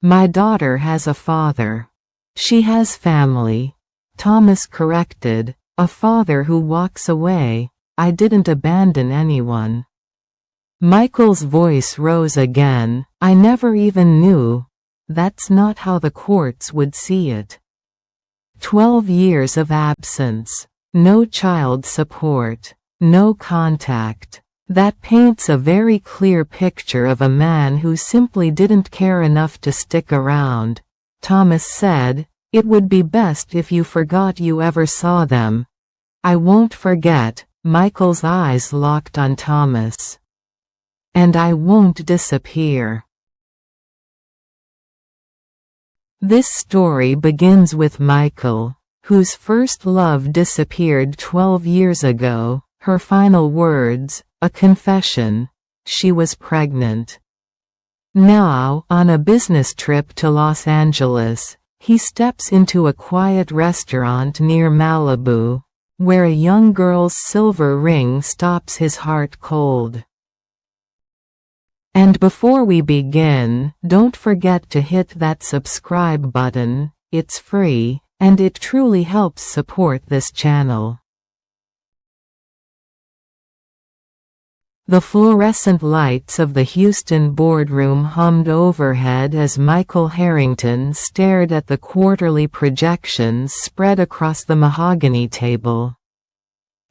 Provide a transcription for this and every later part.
My daughter has a father. She has family. Thomas corrected. A father who walks away. I didn't abandon anyone. Michael's voice rose again. I never even knew. That's not how the courts would see it. 12 years of absence. No child support. No contact. That paints a very clear picture of a man who simply didn't care enough to stick around. Thomas said, "It would be best if you forgot you ever saw them." "I won't forget." Michael's eyes locked on Thomas. "And I won't disappear." This story begins with Michael, whose first love disappeared 12 years ago. Her final words, a confession. She was pregnant. Now, on a business trip to Los Angeles, he steps into a quiet restaurant near Malibu, where a young girl's silver ring stops his heart cold. And before we begin, don't forget to hit that subscribe button. It's free, and it truly helps support this channel. The fluorescent lights of the Houston boardroom hummed overhead as Michael Harrington stared at the quarterly projections spread across the mahogany table.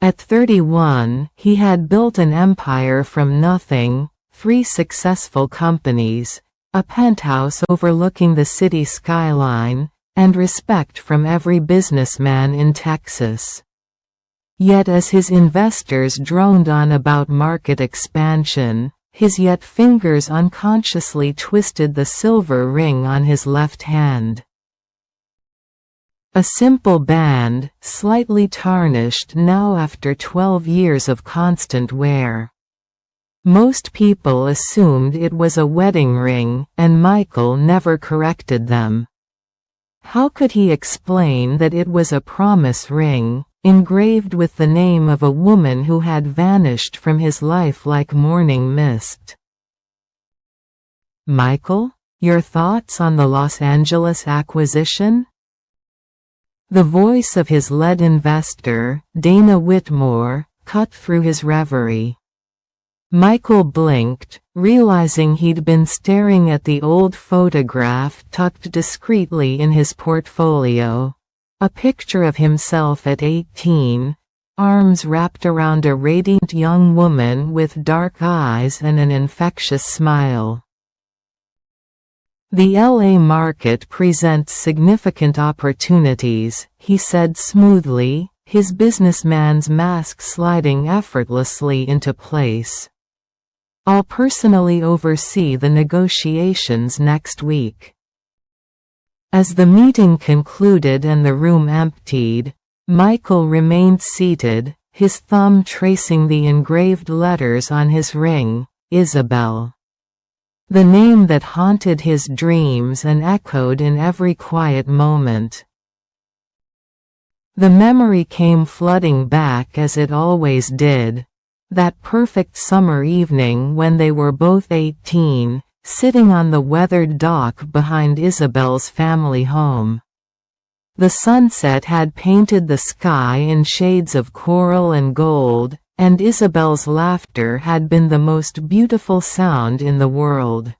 At 31, he had built an empire from nothing, 3 successful companies, a penthouse overlooking the city skyline, and respect from every businessman in Texas. Yet as his investors droned on about market expansion, his yet fingers unconsciously twisted the silver ring on his left hand. A simple band, slightly tarnished now after 12 years of constant wear. Most people assumed it was a wedding ring, and Michael never corrected them. How could he explain that it was a promise ring, engraved with the name of a woman who had vanished from his life like morning mist? Michael, your thoughts on the Los Angeles acquisition? The voice of his lead investor, Dana Whitmore, cut through his reverie. Michael blinked, realizing he'd been staring at the old photograph tucked discreetly in his portfolio. A picture of himself at 18, arms wrapped around a radiant young woman with dark eyes and an infectious smile. The LA market presents significant opportunities, he said smoothly, his businessman's mask sliding effortlessly into place. I'll personally oversee the negotiations next week. As the meeting concluded and the room emptied, Michael remained seated, his thumb tracing the engraved letters on his ring, Isabel. The name that haunted his dreams and echoed in every quiet moment. The memory came flooding back as it always did. That perfect summer evening when they were both 18, sitting on the weathered dock behind Isabel's family home. The sunset had painted the sky in shades of coral and gold, and Isabel's laughter had been the most beautiful sound in the world.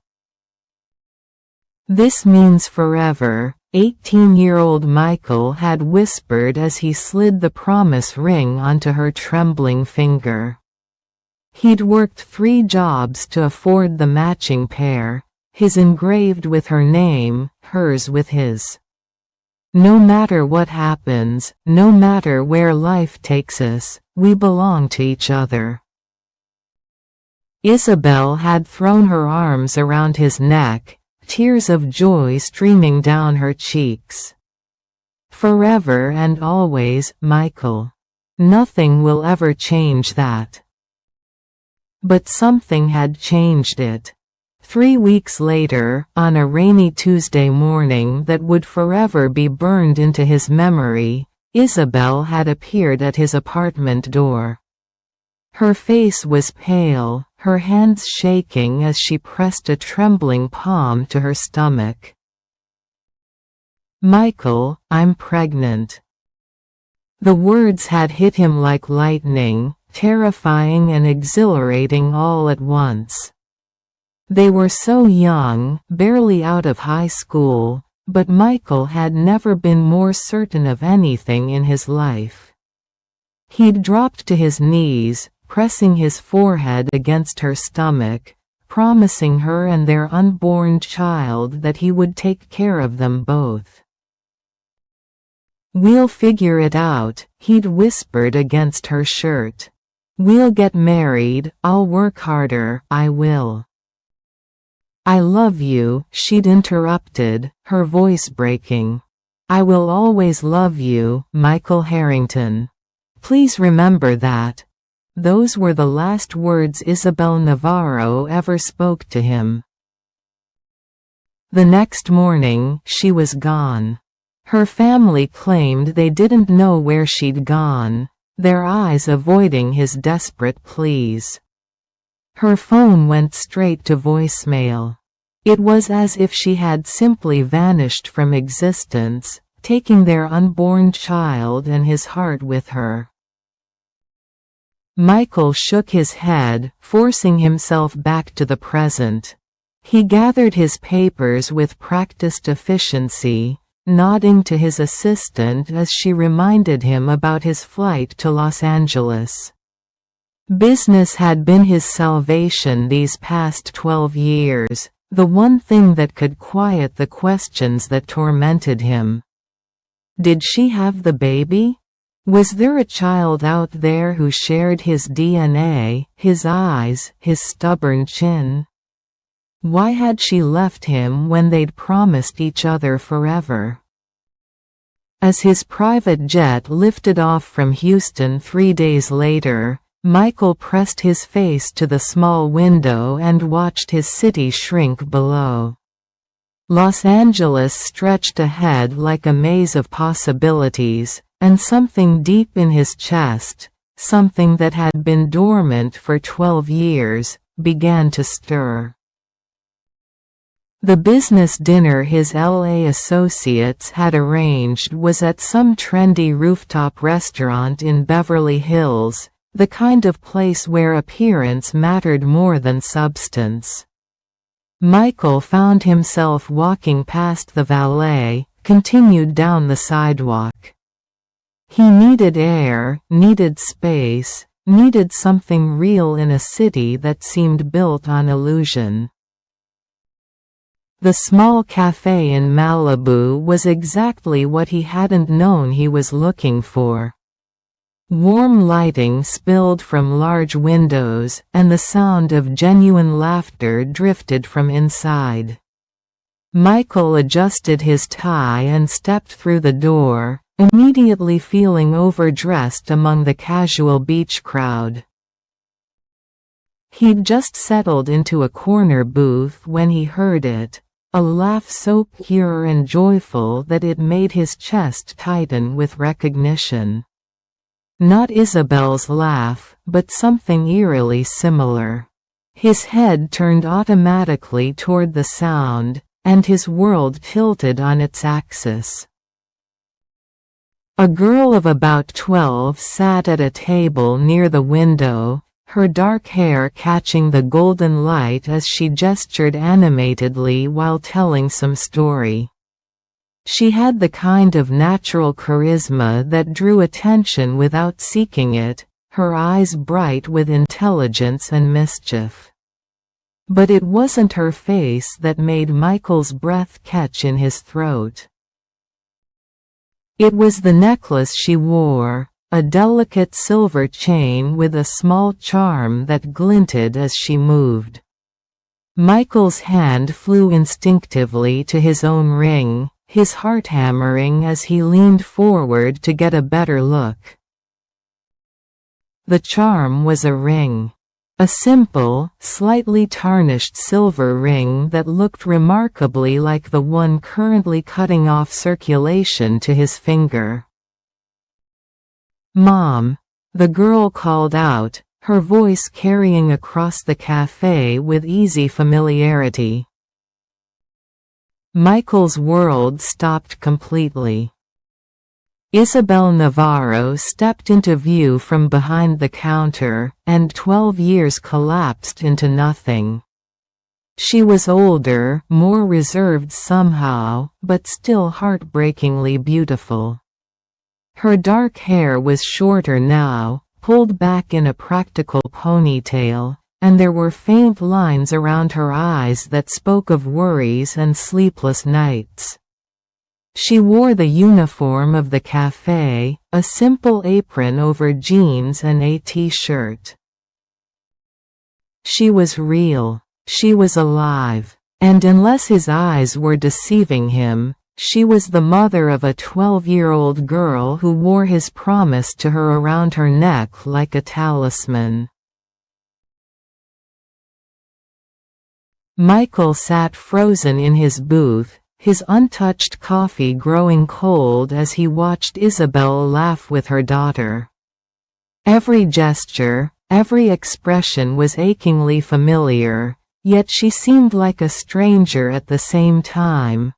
"This means forever," 18-year-old Michael had whispered as he slid the promise ring onto her trembling finger. He'd worked 3 jobs to afford the matching pair, his engraved with her name, hers with his. No matter what happens, no matter where life takes us, we belong to each other. Isabel had thrown her arms around his neck, tears of joy streaming down her cheeks. "Forever and always, Michael. Nothing will ever change that." But something had changed it. 3 weeks later, on a rainy Tuesday morning that would forever be burned into his memory, Isabel had appeared at his apartment door. Her face was pale, her hands shaking as she pressed a trembling palm to her stomach. "Michael, I'm pregnant." The words had hit him like lightning, terrifying and exhilarating all at once. They were so young, barely out of high school, but Michael had never been more certain of anything in his life. He'd dropped to his knees, pressing his forehead against her stomach, promising her and their unborn child that he would take care of them both. "We'll figure it out," he'd whispered against her shirt. "We'll get married, I'll work harder, I will." "I love you," she'd interrupted, her voice breaking. "I will always love you, Michael Harrington. Please remember that." Those were the last words Isabel Navarro ever spoke to him. The next morning, she was gone. Her family claimed they didn't know where she'd gone, their eyes avoiding his desperate pleas. Her phone went straight to voicemail. It was as if she had simply vanished from existence, taking their unborn child and his heart with her. Michael shook his head, forcing himself back to the present. He gathered his papers with practiced efficiency, nodding to his assistant as she reminded him about his flight to Los Angeles. Business had been his salvation these past 12 years, the one thing that could quiet the questions that tormented him. Did she have the baby? Was there a child out there who shared his DNA, his eyes, his stubborn chin? Why had she left him when they'd promised each other forever? As his private jet lifted off from Houston 3 days later, Michael pressed his face to the small window and watched his city shrink below. Los Angeles stretched ahead like a maze of possibilities, and something deep in his chest, something that had been dormant for 12 years, began to stir. The business dinner his LA associates had arranged was at some trendy rooftop restaurant in Beverly Hills, the kind of place where appearance mattered more than substance. Michael found himself walking past the valet, continued down the sidewalk. He needed air, needed space, needed something real in a city that seemed built on illusion. The small cafe in Malibu was exactly what he hadn't known he was looking for. Warm lighting spilled from large windows, and the sound of genuine laughter drifted from inside. Michael adjusted his tie and stepped through the door, immediately feeling overdressed among the casual beach crowd. He'd just settled into a corner booth when he heard it, a laugh so pure and joyful that it made his chest tighten with recognition. Not Isabel's laugh, but something eerily similar. His head turned automatically toward the sound, and his world tilted on its axis. A girl of about 12 sat at a table near the window, her dark hair catching the golden light as she gestured animatedly while telling some story. She had the kind of natural charisma that drew attention without seeking it, her eyes bright with intelligence and mischief. But it wasn't her face that made Michael's breath catch in his throat. It was the necklace she wore, a delicate silver chain with a small charm that glinted as she moved. Michael's hand flew instinctively to his own ring, his heart hammering as he leaned forward to get a better look. The charm was a ring. A simple, slightly tarnished silver ring that looked remarkably like the one currently cutting off circulation to his finger. "Mom," the girl called out, her voice carrying across the cafe with easy familiarity. Michael's world stopped completely. Isabel Navarro stepped into view from behind the counter, and 12 years collapsed into nothing. She was older, more reserved somehow, but still heartbreakingly beautiful. Her dark hair was shorter now, pulled back in a practical ponytail, and there were faint lines around her eyes that spoke of worries and sleepless nights. She wore the uniform of the café, a simple apron over jeans and a t-shirt. She was real. She was alive. And unless his eyes were deceiving him, she was the mother of a 12-year-old girl who wore his promise to her around her neck like a talisman. Michael sat frozen in his booth, his untouched coffee growing cold as he watched Isabel laugh with her daughter. Every gesture, every expression was achingly familiar, yet she seemed like a stranger at the same time.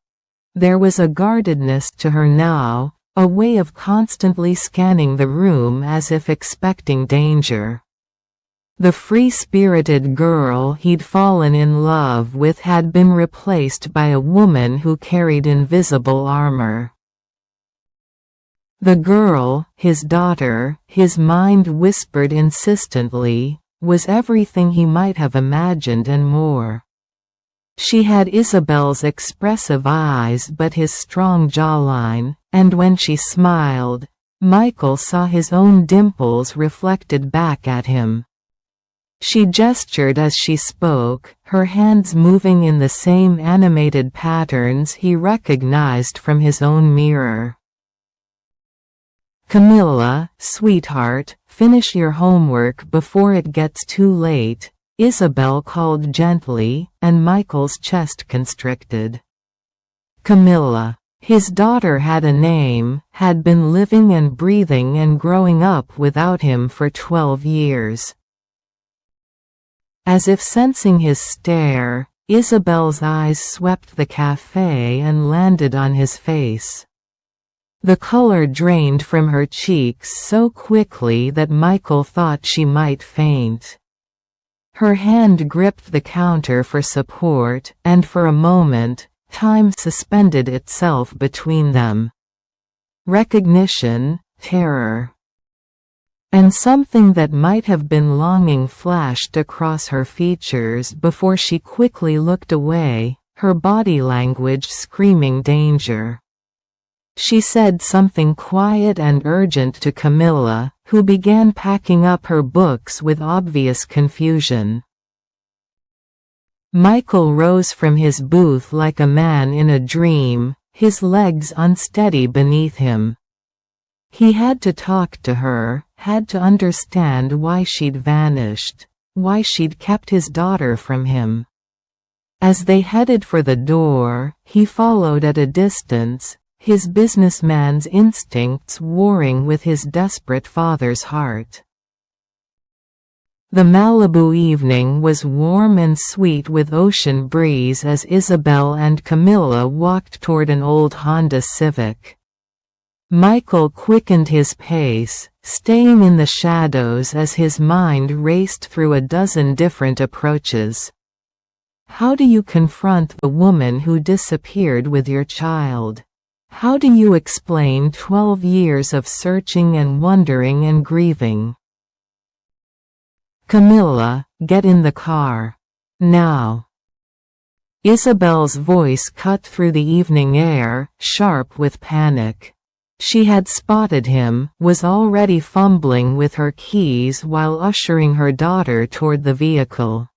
There was a guardedness to her now, a way of constantly scanning the room as if expecting danger. The free-spirited girl he'd fallen in love with had been replaced by a woman who carried invisible armor. The girl, his daughter, his mind whispered insistently, was everything he might have imagined and more. She had Isabel's expressive eyes but his strong jawline, and when she smiled, Michael saw his own dimples reflected back at him. She gestured as she spoke, her hands moving in the same animated patterns he recognized from his own mirror. "Camila, sweetheart, finish your homework before it gets too late," Isabel called gently, and Michael's chest constricted. Camila. His daughter had a name, had been living and breathing and growing up without him for 12 years. As if sensing his stare, Isabel's eyes swept the café and landed on his face. The color drained from her cheeks so quickly that Michael thought she might faint. Her hand gripped the counter for support, and for a moment, time suspended itself between them. Recognition, terror, and something that might have been longing flashed across her features before she quickly looked away, her body language screaming danger. She said something quiet and urgent to Camila, who began packing up her books with obvious confusion. Michael rose from his booth like a man in a dream, his legs unsteady beneath him. He had to talk to her, had to understand why she'd vanished, why she'd kept his daughter from him. As they headed for the door, he followed at a distance, his businessman's instincts warring with his desperate father's heart. The Malibu evening was warm and sweet with ocean breeze as Isabel and Camila walked toward an old Honda Civic. Michael quickened his pace, staying in the shadows as his mind raced through a dozen different approaches. How do you confront the woman who disappeared with your child? How do you explain 12 years of searching and wondering and grieving? Camila, get in the car. Now. Isabel's voice cut through the evening air, sharp with panic. She had spotted him, was already fumbling with her keys while ushering her daughter toward the vehicle.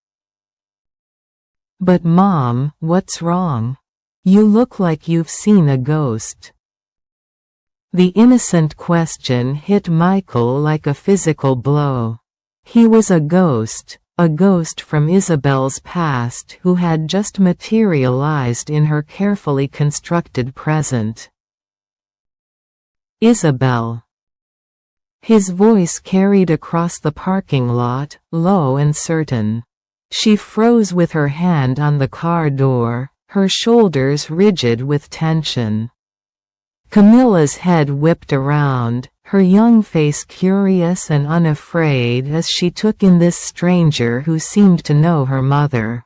But Mom, what's wrong? You look like you've seen a ghost. The innocent question hit Michael like a physical blow. He was a ghost from Isabel's past who had just materialized in her carefully constructed present. Isabel. His voice carried across the parking lot, low and certain. She froze with her hand on the car door, her shoulders rigid with tension. Camilla's head whipped around, her young face curious and unafraid as she took in this stranger who seemed to know her mother.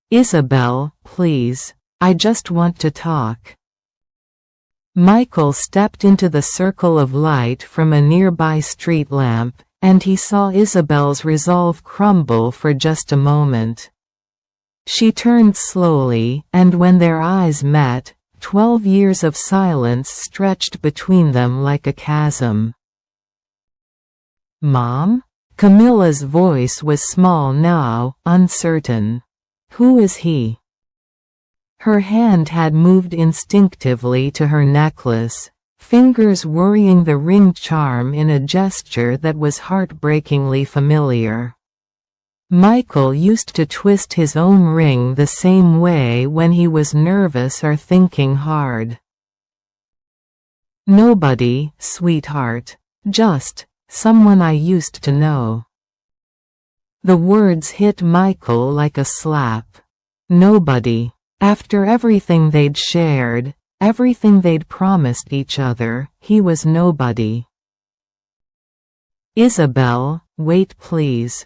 "Isabel, please. I just want to talk." Michael stepped into the circle of light from a nearby street lamp, and he saw Isabel's resolve crumble for just a moment. She turned slowly, and when their eyes met, 12 years of silence stretched between them like a chasm. "Mom?" Camilla's voice was small now, uncertain. "Who is he?" Her hand had moved instinctively to her necklace, fingers worrying the ring charm in a gesture that was heartbreakingly familiar. Michael used to twist his own ring the same way when he was nervous or thinking hard. "Nobody, sweetheart. Just someone I used to know." The words hit Michael like a slap. Nobody. After everything they'd shared, everything they'd promised each other, he was nobody. "Isabel, wait please."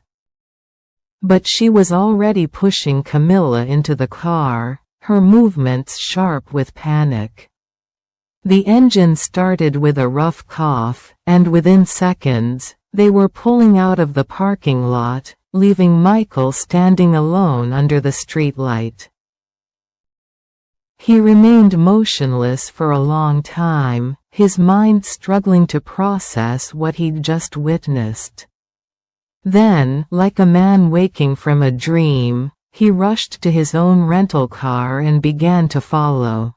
But she was already pushing Camila into the car, her movements sharp with panic. The engine started with a rough cough, and within seconds, they were pulling out of the parking lot, leaving Michael standing alone under the streetlight. He remained motionless for a long time, his mind struggling to process what he'd just witnessed. Then, like a man waking from a dream, he rushed to his own rental car and began to follow.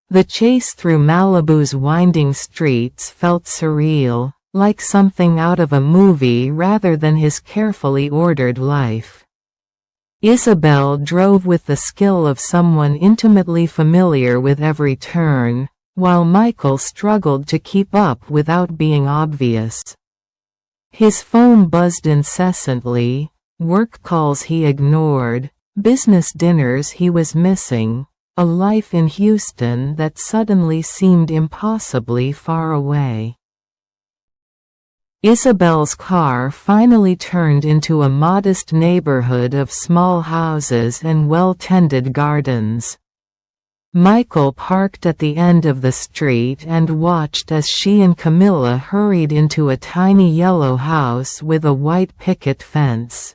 The chase through Malibu's winding streets felt surreal, like something out of a movie rather than his carefully ordered life. Isabel drove with the skill of someone intimately familiar with every turn, while Michael struggled to keep up without being obvious. His phone buzzed incessantly, work calls he ignored, business dinners he was missing, a life in Houston that suddenly seemed impossibly far away. Isabel's car finally turned into a modest neighborhood of small houses and well-tended gardens. Michael parked at the end of the street and watched as she and Camila hurried into a tiny yellow house with a white picket fence.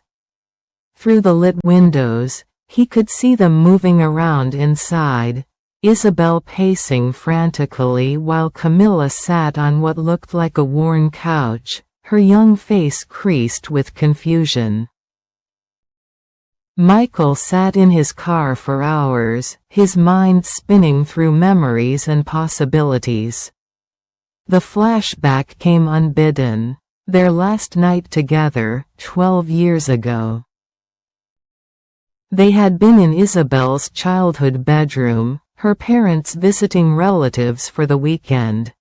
Through the lit windows, he could see them moving around inside, Isabel pacing frantically while Camila sat on what looked like a worn couch, her young face creased with confusion. Michael sat in his car for hours, his mind spinning through memories and possibilities. The flashback came unbidden, their last night together, 12 years ago. They had been in Isabel's childhood bedroom, her parents visiting relatives for the weekend.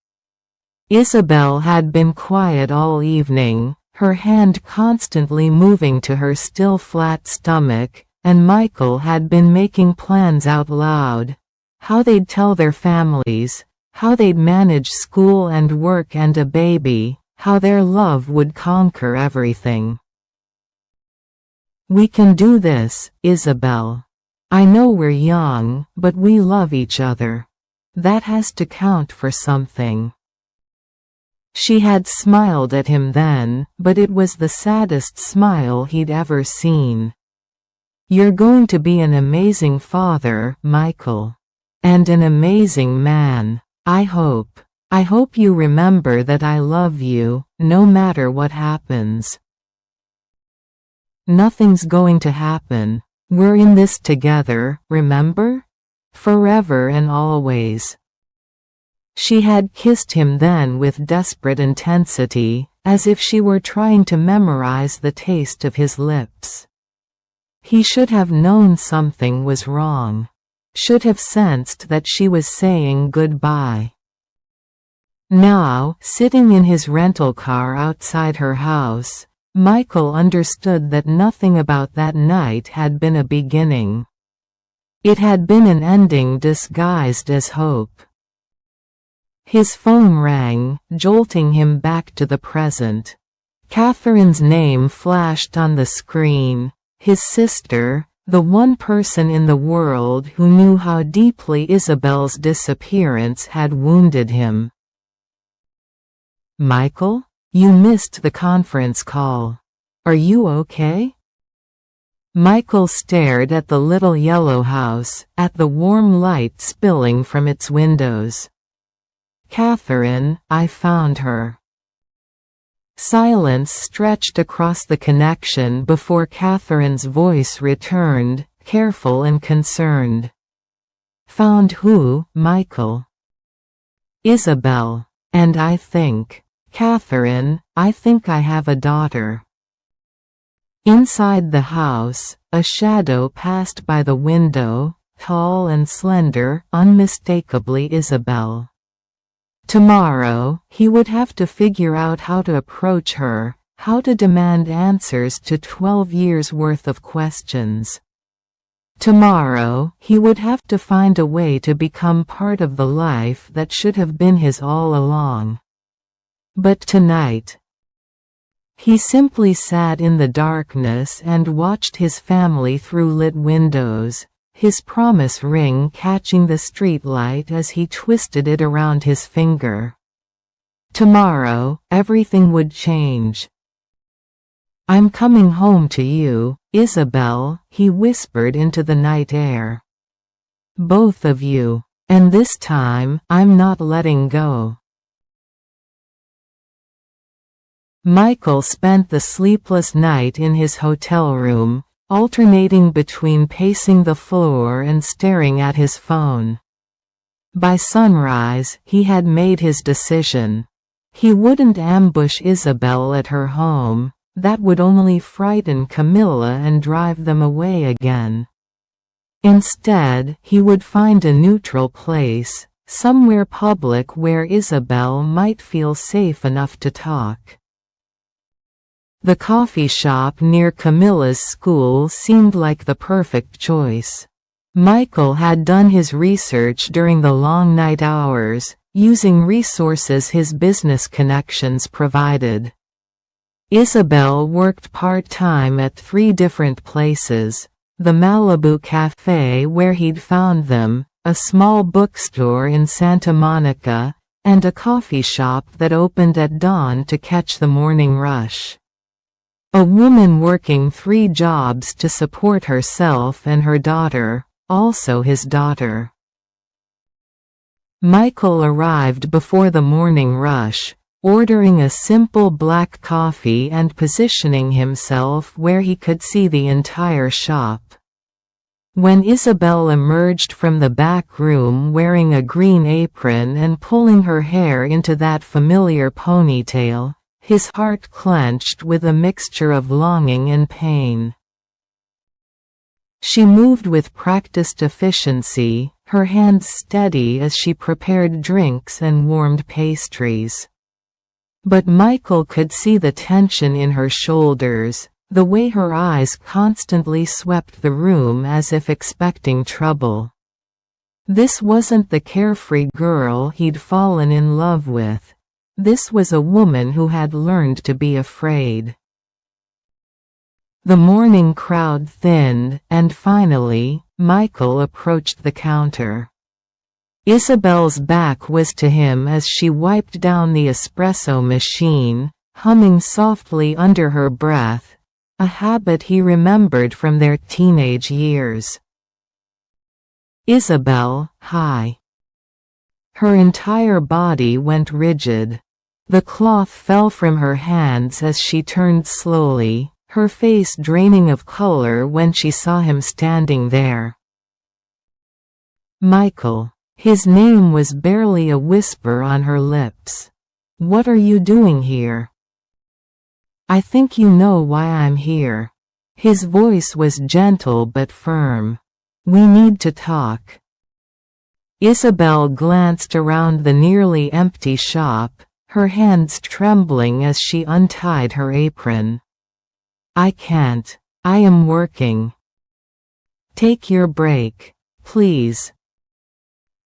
Isabel had been quiet all evening, her hand constantly moving to her still flat stomach, and Michael had been making plans out loud. How they'd tell their families, how they'd manage school and work and a baby, how their love would conquer everything. "We can do this, Isabel. I know we're young, but we love each other. That has to count for something." She had smiled at him then, but it was the saddest smile he'd ever seen. "You're going to be an amazing father, Michael. And an amazing man. I hope. I hope you remember that I love you, no matter what happens." "Nothing's going to happen. We're in this together, remember? Forever and always." She had kissed him then with desperate intensity, as if she were trying to memorize the taste of his lips. He should have known something was wrong. Should have sensed that she was saying goodbye. Now, sitting in his rental car outside her house, Michael understood that nothing about that night had been a beginning. It had been an ending disguised as hope. His phone rang, jolting him back to the present. Katherine's name flashed on the screen. His sister, the one person in the world who knew how deeply Isabel's disappearance had wounded him. "Michael? You missed the conference call. Are you okay?" Michael stared at the little yellow house, at the warm light spilling from its windows. "Katherine, I found her." Silence stretched across the connection before Katherine's voice returned, careful and concerned. "Found who, Michael?" "Isabel. And I think, Katherine, I think I have a daughter." Inside the house, a shadow passed by the window, tall and slender, unmistakably Isabel. Tomorrow, he would have to figure out how to approach her, how to demand answers to 12 years' worth of questions. Tomorrow, he would have to find a way to become part of the life that should have been his all along. But tonight, he simply sat in the darkness and watched his family through lit windows, his promise ring catching the streetlight as he twisted it around his finger. Tomorrow, everything would change. "I'm coming home to you, Isabel," he whispered into the night air. "Both of you. And this time, I'm not letting go." Michael spent the sleepless night in his hotel room, alternating between pacing the floor and staring at his phone. By sunrise, he had made his decision. He wouldn't ambush Isabel at her home. That would only frighten Camila and drive them away again. Instead, he would find a neutral place, somewhere public where Isabel might feel safe enough to talk. The coffee shop near Camila's school seemed like the perfect choice. Michael had done his research during the long night hours, using resources his business connections provided. Isabel worked part-time at 3 different places: the Malibu cafe where he'd found them, a small bookstore in Santa Monica, and a coffee shop that opened at dawn to catch the morning rush. A woman working 3 jobs to support herself and her daughter, also his daughter. Michael arrived before the morning rush, ordering a simple black coffee and positioning himself where he could see the entire shop. When Isabel emerged from the back room wearing a green apron and pulling her hair into that familiar ponytail, his heart clenched with a mixture of longing and pain. She moved with practiced efficiency, her hands steady as she prepared drinks and warmed pastries. But Michael could see the tension in her shoulders, the way her eyes constantly swept the room as if expecting trouble. This wasn't the carefree girl he'd fallen in love with. This was a woman who had learned to be afraid. The morning crowd thinned, and finally, Michael approached the counter. Isabel's back was to him as she wiped down the espresso machine, humming softly under her breath, a habit he remembered from their teenage years. "Isabel, hi." Her entire body went rigid. The cloth fell from her hands as she turned slowly, her face draining of color when she saw him standing there. Michael. His name was barely a whisper on her lips. "What are you doing here?" "I think you know why I'm here." His voice was gentle but firm. "We need to talk." Isabel glanced around the nearly empty shop, her hands trembling as she untied her apron. I can't. I am working. Take your break, please.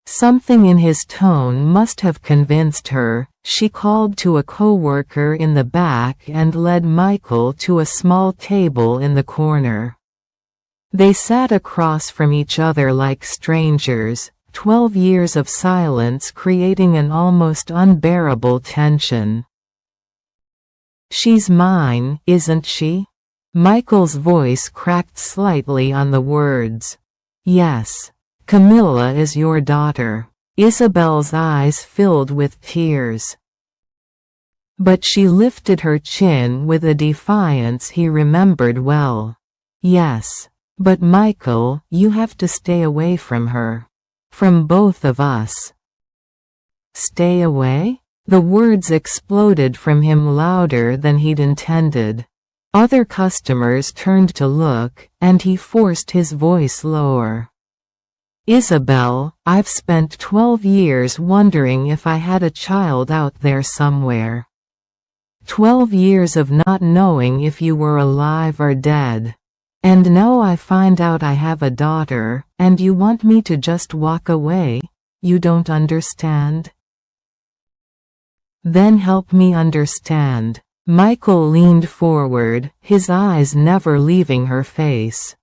Something in his tone must have convinced her. She called to a coworker in the back and led Michael to a small table in the corner. They sat across from each other like strangers, 12 years of silence creating an almost unbearable tension. She's mine, isn't she? Michael's voice cracked slightly on the words. Yes. Camila is your daughter. Isabel's eyes filled with tears. But she lifted her chin with a defiance he remembered well. Yes. But Michael, you have to stay away from her. From both of us. Stay away? The words exploded from him louder than he'd intended. Other customers turned to look, and he forced his voice lower. Isabel, I've spent 12 years wondering if I had a child out there somewhere. 12 years of not knowing if you were alive or dead. And now I find out I have a daughter, and you want me to just walk away? You don't understand? Then help me understand. Michael leaned forward, his eyes never leaving her face.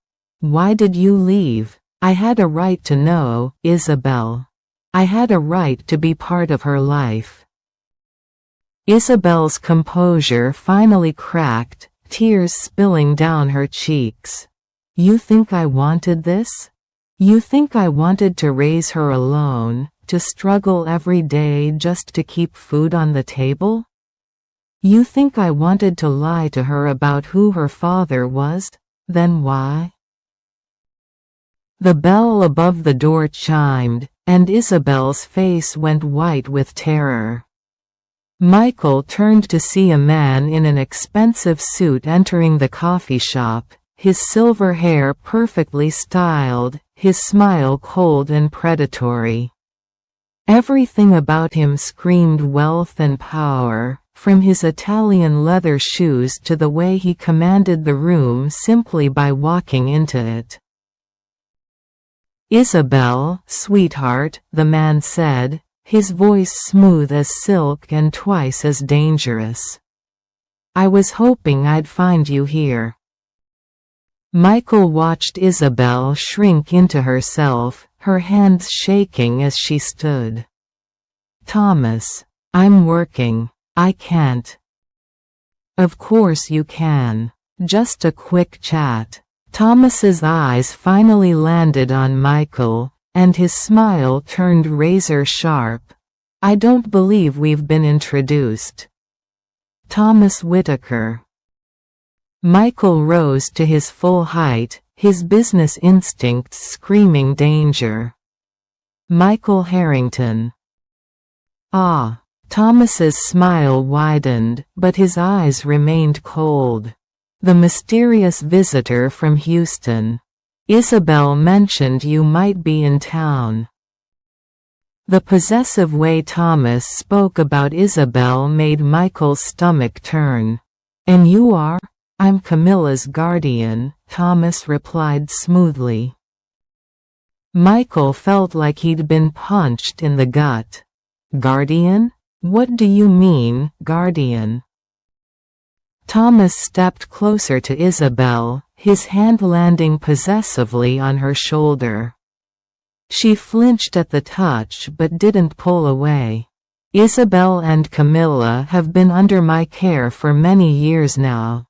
Why did you leave? I had a right to know, Isabel. I had a right to be part of her life. Isabel's composure finally cracked, tears spilling down her cheeks. You think I wanted this? You think I wanted to raise her alone, to struggle every day just to keep food on the table? You think I wanted to lie to her about who her father was? Then why? The bell above the door chimed, and Isabel's face went white with terror. Michael turned to see a man in an expensive suit entering the coffee shop, his silver hair perfectly styled, his smile cold and predatory. Everything about him screamed wealth and power, from his Italian leather shoes to the way he commanded the room simply by walking into it. Isabel, sweetheart, the man said, his voice smooth as silk and twice as dangerous. I was hoping I'd find you here. Michael watched Isabel shrink into herself, her hands shaking as she stood. Thomas, I'm working. I can't. Of course you can. Just a quick chat. Thomas's eyes finally landed on Michael, and his smile turned razor sharp. I don't believe we've been introduced. Thomas Whitaker. Michael rose to his full height, his business instincts screaming danger. Michael Harrington. Ah. Thomas's smile widened, but his eyes remained cold. The mysterious visitor from Houston. Isabel mentioned you might be in town. The possessive way Thomas spoke about Isabel made Michael's stomach turn. And you are? I'm Camila's guardian, Thomas replied smoothly. Michael felt like he'd been punched in the gut. Guardian? What do you mean, guardian? Thomas stepped closer to Isabel, his hand landing possessively on her shoulder. She flinched at the touch but didn't pull away. Isabel and Camila have been under my care for many years now.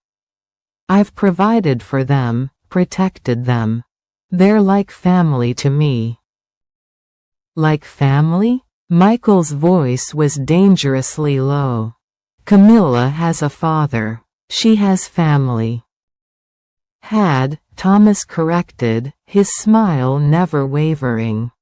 I've provided for them, protected them. They're like family to me. Like family? Michael's voice was dangerously low. Camila has a father. She has family. Had, Thomas corrected, his smile never wavering.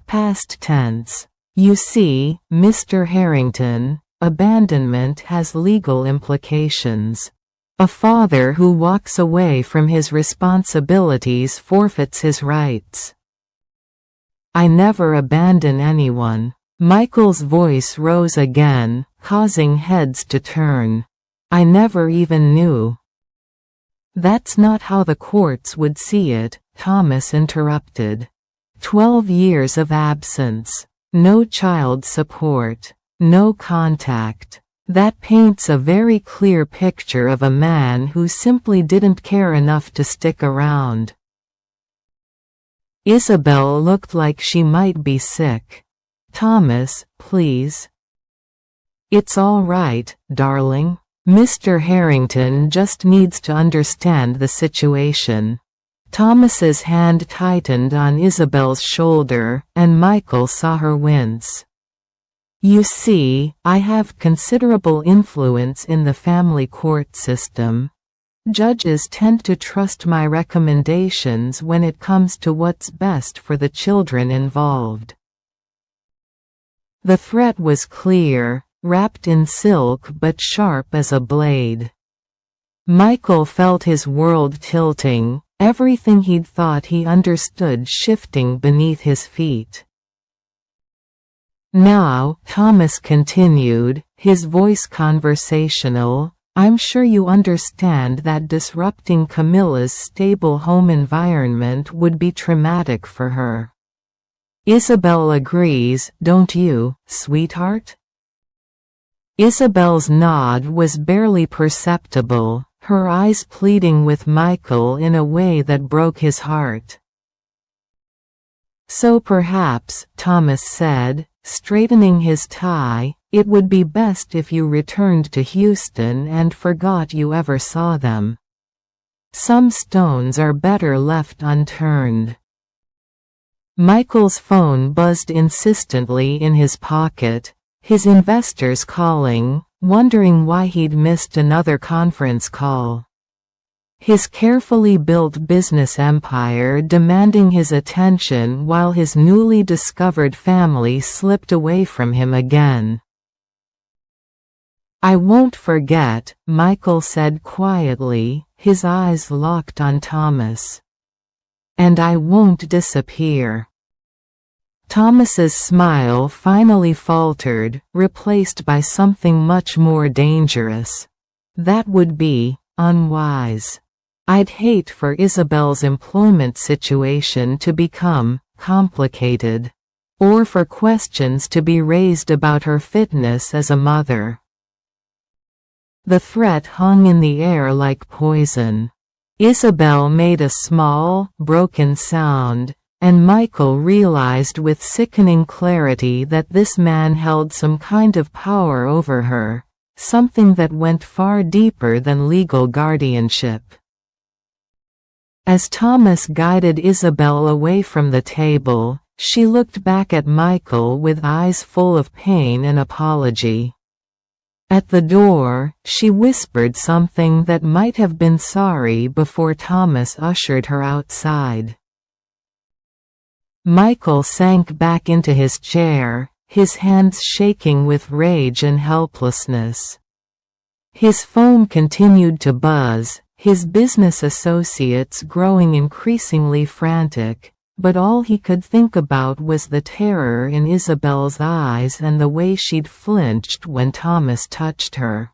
Past tense. You see, Mr. Harrington, abandonment has legal implications. A father who walks away from his responsibilities forfeits his rights. I never abandon anyone. Michael's voice rose again, causing heads to turn. I never even knew. "That's not how the courts would see it," Thomas interrupted. 12 years of absence. No child support. No contact. That paints a very clear picture of a man who simply didn't care enough to stick around. Isabel looked like she might be sick. "Thomas, please." "It's all right, darling. Mr. Harrington just needs to understand the situation." Thomas's hand tightened on Isabel's shoulder, and Michael saw her wince. "You see, I have considerable influence in the family court system. Judges tend to trust my recommendations when it comes to what's best for the children involved." The threat was clear, wrapped in silk but sharp as a blade. Michael felt his world tilting, everything he'd thought he understood shifting beneath his feet. "Now," Thomas continued, his voice conversational, "I'm sure you understand that disrupting Camilla's stable home environment would be traumatic for her. Isabel agrees, don't you, sweetheart?" Isabel's nod was barely perceptible, her eyes pleading with Michael in a way that broke his heart. "So perhaps," Thomas said, straightening his tie, "it would be best if you returned to Houston and forgot you ever saw them. Some stones are better left unturned." Michael's phone buzzed insistently in his pocket, his investors calling, wondering why he'd missed another conference call. His carefully built business empire demanding his attention while his newly discovered family slipped away from him again. "I won't forget," Michael said quietly, his eyes locked on Thomas. "And I won't disappear." Thomas's smile finally faltered, replaced by something much more dangerous. "That would be unwise. I'd hate for Isabel's employment situation to become complicated, or for questions to be raised about her fitness as a mother." The threat hung in the air like poison. Isabel made a small, broken sound, and Michael realized with sickening clarity that this man held some kind of power over her, something that went far deeper than legal guardianship. As Thomas guided Isabel away from the table, she looked back at Michael with eyes full of pain and apology. At the door, she whispered something that might have been sorry before Thomas ushered her outside. Michael sank back into his chair, his hands shaking with rage and helplessness. His phone continued to buzz, his business associates growing increasingly frantic, but all he could think about was the terror in Isabel's eyes and the way she'd flinched when Thomas touched her.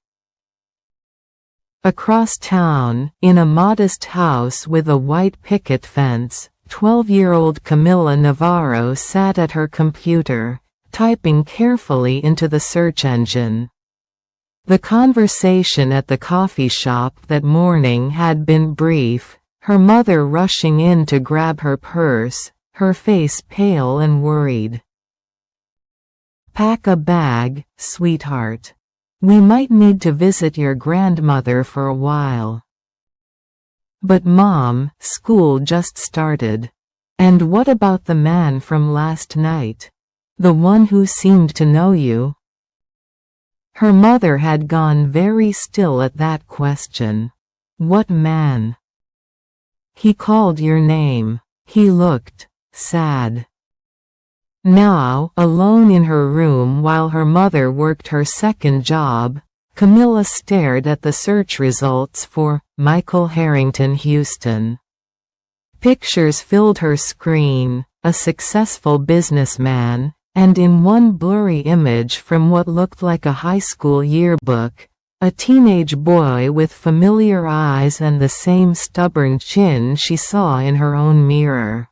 Across town, in a modest house with a white picket fence, 12-year-old Camila Navarro sat at her computer, typing carefully into the search engine. The conversation at the coffee shop that morning had been brief, her mother rushing in to grab her purse, her face pale and worried. "Pack a bag, sweetheart. We might need to visit your grandmother for a while." "But Mom, school just started. And what about the man from last night? The one who seemed to know you?" Her mother had gone very still at that question. "What man?" "He called your name. He looked sad." Now, alone in her room while her mother worked her second job, Camila stared at the search results for Michael Harrington Houston. Pictures filled her screen, a successful businessman, and in one blurry image from what looked like a high school yearbook, A teenage boy with familiar eyes and the same stubborn chin she saw in her own mirror.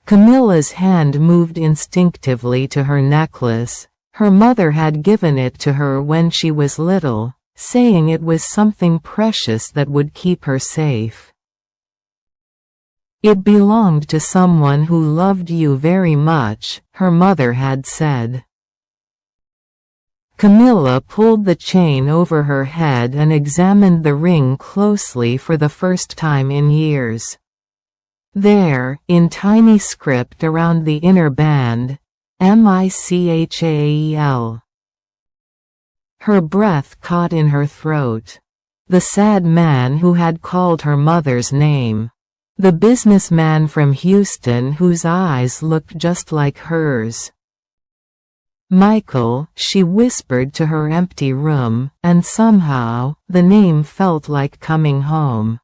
Camilla's hand moved instinctively to her necklace. Her mother had given it to her when she was little, saying it was something precious that would keep her safe. "It belonged to someone who loved you very much," her mother had said. Camilla pulled the chain over her head and examined the ring closely for the first time in years. There, in tiny script around the inner band, Michael. Her breath caught in her throat. The sad man who had called her mother's name. The businessman from Houston whose eyes looked just like hers. Michael, she whispered to her empty room, and somehow, the name felt like coming home.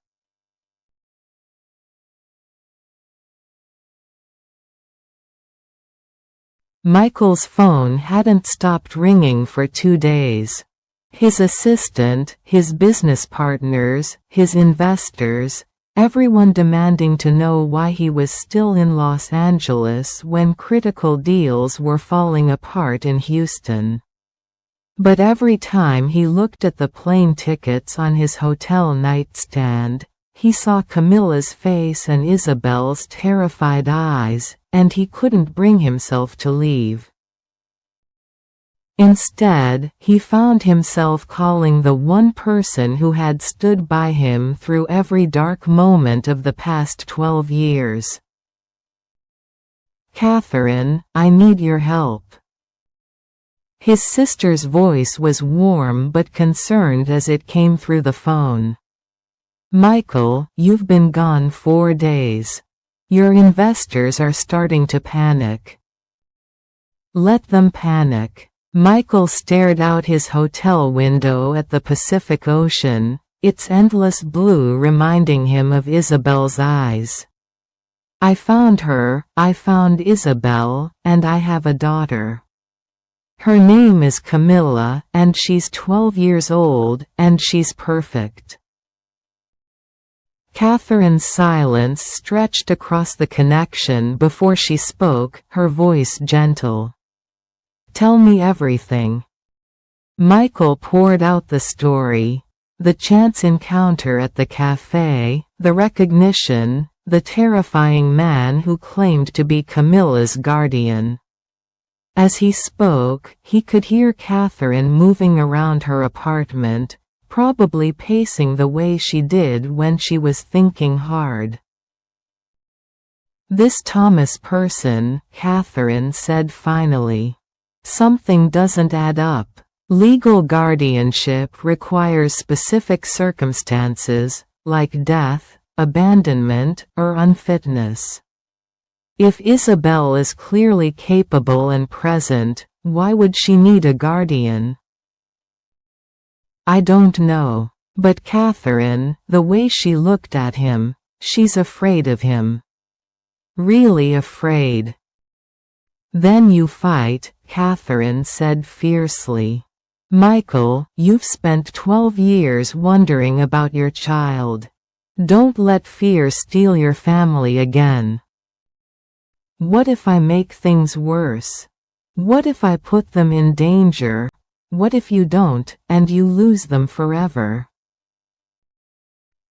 Michael's phone hadn't stopped ringing for 2 days. His assistant, his business partners, his investors, everyone demanding to know why he was still in Los Angeles when critical deals were falling apart in Houston. But every time he looked at the plane tickets on his hotel nightstand, he saw Camilla's face and Isabel's terrified eyes, and he couldn't bring himself to leave. Instead, he found himself calling the one person who had stood by him through every dark moment of the past 12 years. "Katherine, I need your help." His sister's voice was warm but concerned as it came through the phone. "Michael, you've been gone 4 days. Your investors are starting to panic." "Let them panic." Michael stared out his hotel window at the Pacific Ocean, its endless blue reminding him of Isabel's eyes. "I found her, I found Isabel, and I have a daughter. Her name is Camila, and she's 12 years old, and she's perfect." Katherine's silence stretched across the connection before she spoke, her voice gentle. "Tell me everything." Michael poured out the story. The chance encounter at the cafe, the recognition, the terrifying man who claimed to be Camilla's guardian. As he spoke, he could hear Katherine moving around her apartment, probably pacing the way she did when she was thinking hard. "This Thomas person," Katherine said finally. "Something doesn't add up. Legal guardianship requires specific circumstances, like death, abandonment, or unfitness. If Isabel is clearly capable and present, why would she need a guardian?" "I don't know. But Katherine, the way she looked at him, she's afraid of him. Really afraid." "Then you fight," Katherine said fiercely. "Michael, you've spent 12 years wondering about your child. Don't let fear steal your family again. What if I make things worse? What if I put them in danger? What if you don't, and you lose them forever?"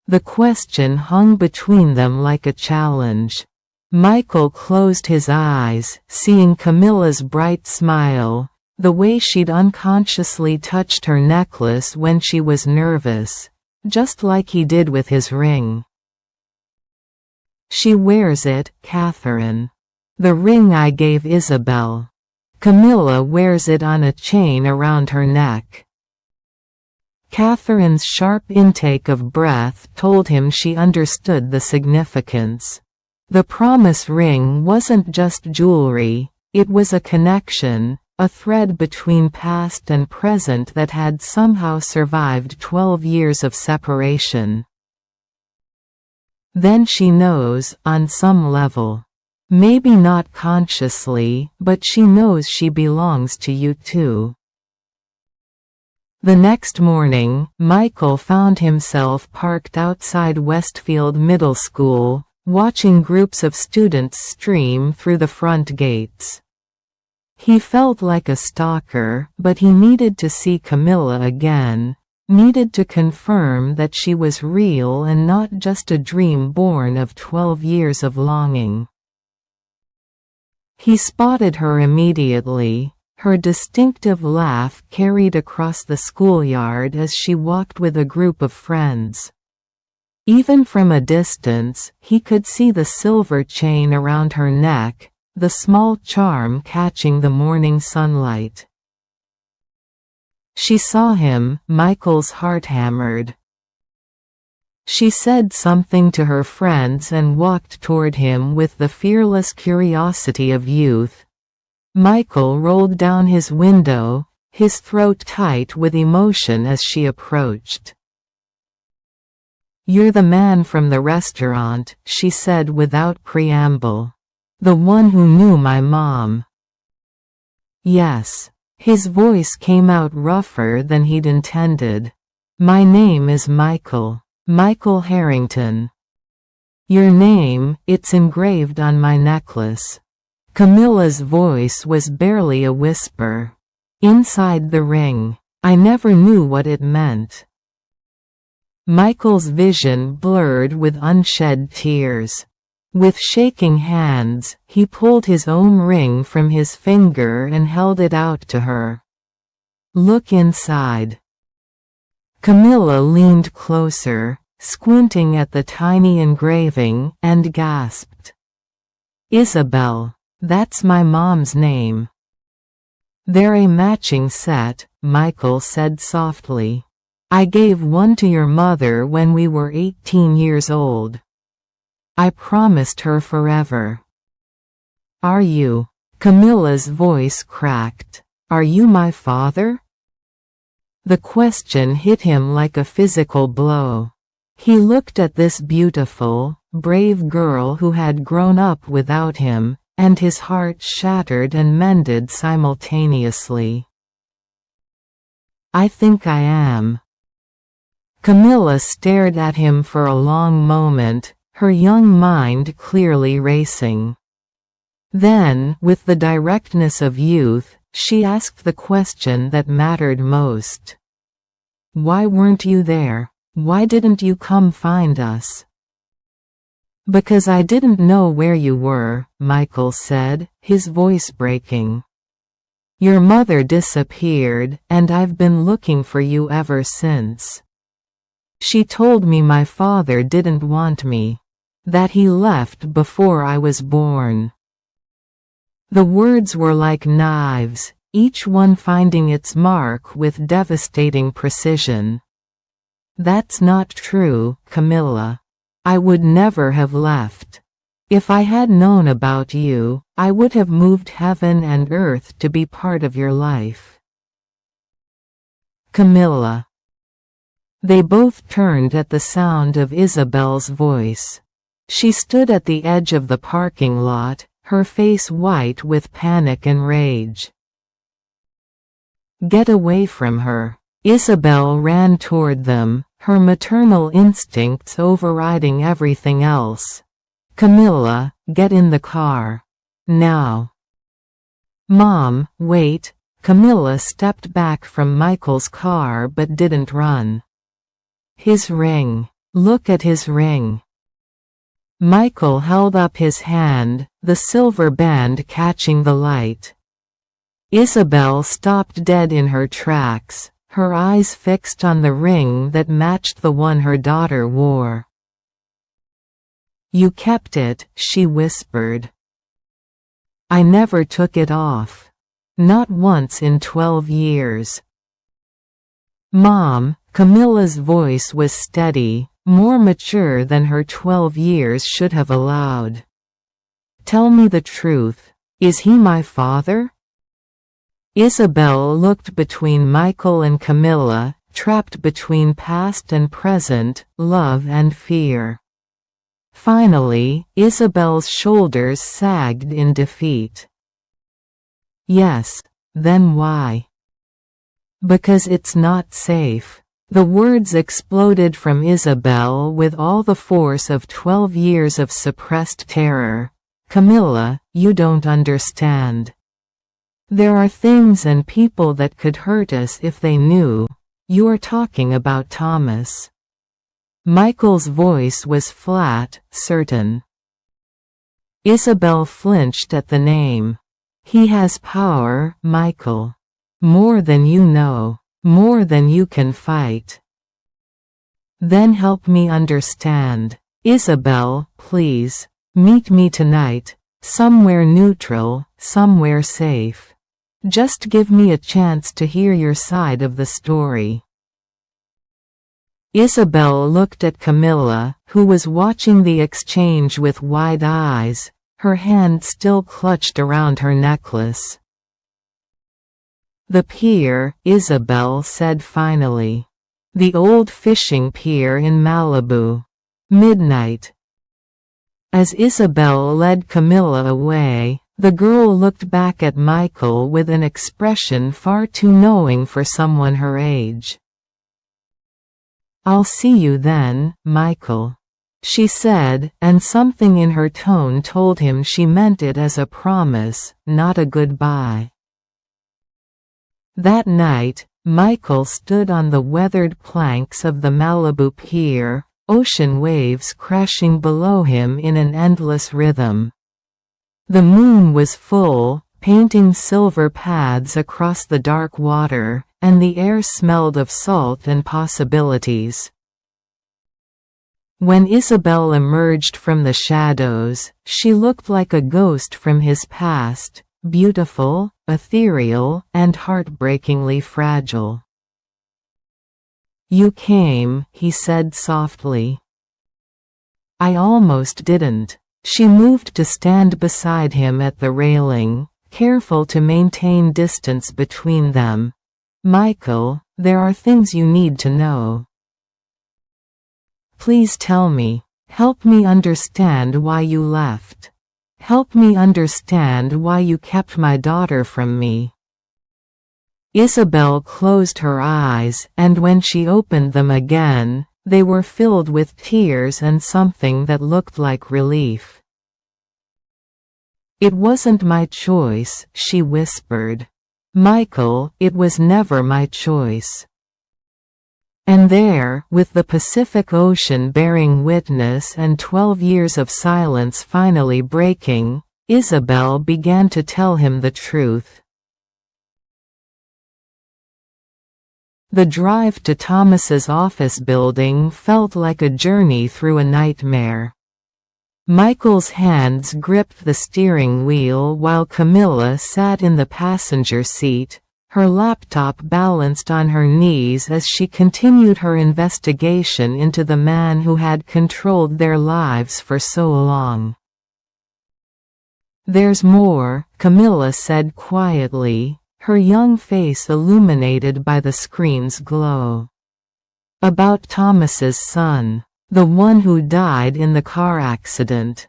The question hung between them like a challenge. Michael closed his eyes, seeing Camilla's bright smile, the way she'd unconsciously touched her necklace when she was nervous, just like he did with his ring. "She wears it, Katherine. The ring I gave Isabel. Camilla wears it on a chain around her neck." Katherine's sharp intake of breath told him she understood the significance. The promise ring wasn't just jewelry, it was a connection, a thread between past and present that had somehow survived 12 years of separation. "Then she knows, on some level. Maybe not consciously, but she knows she belongs to you too." The next morning, Michael found himself parked outside Westfield Middle School, watching groups of students stream through the front gates. He felt like a stalker, but he needed to see Camila again, needed to confirm that she was real and not just a dream born of 12 years of longing. He spotted her immediately. Her distinctive laugh carried across the schoolyard as she walked with a group of friends. Even from a distance, he could see the silver chain around her neck, the small charm catching the morning sunlight. She saw him, Michael's heart hammered. She said something to her friends and walked toward him with the fearless curiosity of youth. Michael rolled down his window, his throat tight with emotion as she approached. "You're the man from the restaurant," she said without preamble. "The one who knew my mom." "Yes." His voice came out rougher than he'd intended. "My name is Michael. Michael Harrington." "Your name, it's engraved on my necklace." Camila's voice was barely a whisper. "Inside the ring. I never knew what it meant." Michael's vision blurred with unshed tears. With shaking hands, he pulled his own ring from his finger and held it out to her. "Look inside." Camila leaned closer, squinting at the tiny engraving, and gasped. "Isabel. That's my mom's name." "They're a matching set," Michael said softly. "I gave one to your mother when we were 18 years old. I promised her forever." "Are you?" Camila's voice cracked. "Are you my father?" The question hit him like a physical blow. He looked at this beautiful, brave girl who had grown up without him, and his heart shattered and mended simultaneously. "I think I am." Camila stared at him for a long moment, her young mind clearly racing. Then, with the directness of youth, she asked the question that mattered most. "Why weren't you there? Why didn't you come find us?" "Because I didn't know where you were," Michael said, his voice breaking. "Your mother disappeared, and I've been looking for you ever since. She told me my father didn't want me. That he left before I was born." The words were like knives, each one finding its mark with devastating precision. "That's not true, Camila. I would never have left. If I had known about you, I would have moved heaven and earth to be part of your life." "Camila." They both turned at the sound of Isabel's voice. She stood at the edge of the parking lot, her face white with panic and rage. "Get away from her." Isabel ran toward them, her maternal instincts overriding everything else. "Camila, get in the car. Now." "Mom, wait." Camila stepped back from Michael's car but didn't run. "His ring. Look at his ring." Michael held up his hand, the silver band catching the light. Isabel stopped dead in her tracks, her eyes fixed on the ring that matched the one her daughter wore. "You kept it," she whispered. "I never took it off. Not once in 12 years. "Mom," Camila's voice was steady, more mature than her 12 years should have allowed. "Tell me the truth. Is he my father?" Isabel looked between Michael and Camila, trapped between past and present, love and fear. Finally, Isabel's shoulders sagged in defeat. "Yes. Then why?" Because it's not safe." The words exploded from Isabel with all the force of 12 years of suppressed terror. "Camila, you don't understand. There are things and people that could hurt us if they knew. You're talking about Thomas." Michael's voice was flat, certain. Isabel flinched at the name. "He has power, Michael. More than you know. More than you can fight." "Then help me understand. Isabel, please. Meet me tonight. Somewhere neutral, somewhere safe. Just give me a chance to hear your side of the story." Isabel looked at Camila, who was watching the exchange with wide eyes, her hand still clutched around her necklace. "The pier," Isabel said finally. "The old fishing pier in Malibu. Midnight." As Isabel led Camila away, the girl looked back at Michael with an expression far too knowing for someone her age. "I'll see you then, Michael," she said, and something in her tone told him she meant it as a promise, not a goodbye. That night, Michael stood on the weathered planks of the Malibu pier, ocean waves crashing below him in an endless rhythm. The moon was full, painting silver paths across the dark water, and the air smelled of salt and possibilities. When Isabel emerged from the shadows, she looked like a ghost from his past, beautiful, ethereal, and heartbreakingly fragile. "You came," he said softly. "I almost didn't." She moved to stand beside him at the railing, careful to maintain distance between them. "Michael, there are things you need to know. Please tell me. Help me understand why you left. Help me understand why you kept my daughter from me." Isabel closed her eyes, and when she opened them again, they were filled with tears and something that looked like relief. "It wasn't my choice," she whispered. "Michael, it was never my choice." And there, with the Pacific Ocean bearing witness and 12 years of silence finally breaking, Isabel began to tell him the truth. The drive to Thomas's office building felt like a journey through a nightmare. Michael's hands gripped the steering wheel while Camila sat in the passenger seat, her laptop balanced on her knees as she continued her investigation into the man who had controlled their lives for so long. "There's more," Camila said quietly, her young face illuminated by the screen's glow. "About Thomas's son, the one who died in the car accident."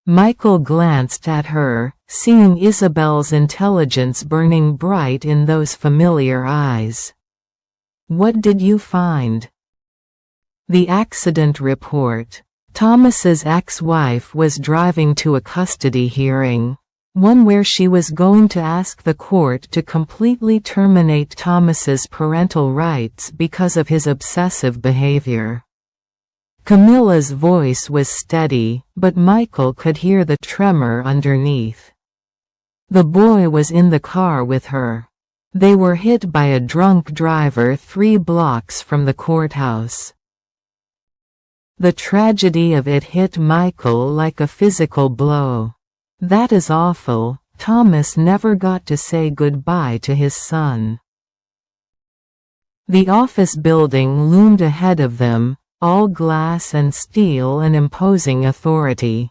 Michael glanced at her, seeing Isabel's intelligence burning bright in those familiar eyes. "What did you find?" "The accident report. Thomas's ex-wife was driving to a custody hearing, one where she was going to ask the court to completely terminate Thomas's parental rights because of his obsessive behavior." Camilla's voice was steady, but Michael could hear the tremor underneath. "The boy was in the car with her. They were hit by a drunk driver 3 blocks from the courthouse." The tragedy of it hit Michael like a physical blow. "That is awful. Thomas never got to say goodbye to his son." The office building loomed ahead of them, all glass and steel and imposing authority.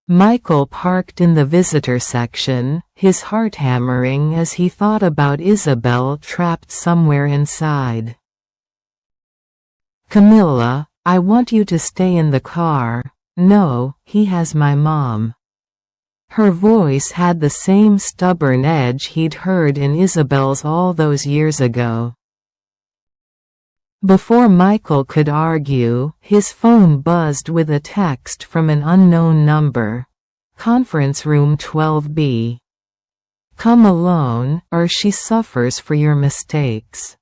Michael parked in the visitor section, his heart hammering as he thought about Isabel trapped somewhere inside. "Camila, I want you to stay in the car." "No, he has my mom." Her voice had the same stubborn edge he'd heard in Isabel's all those years ago. Before Michael could argue, his phone buzzed with a text from an unknown number. Conference room 12B. Come alone, or she suffers for your mistakes.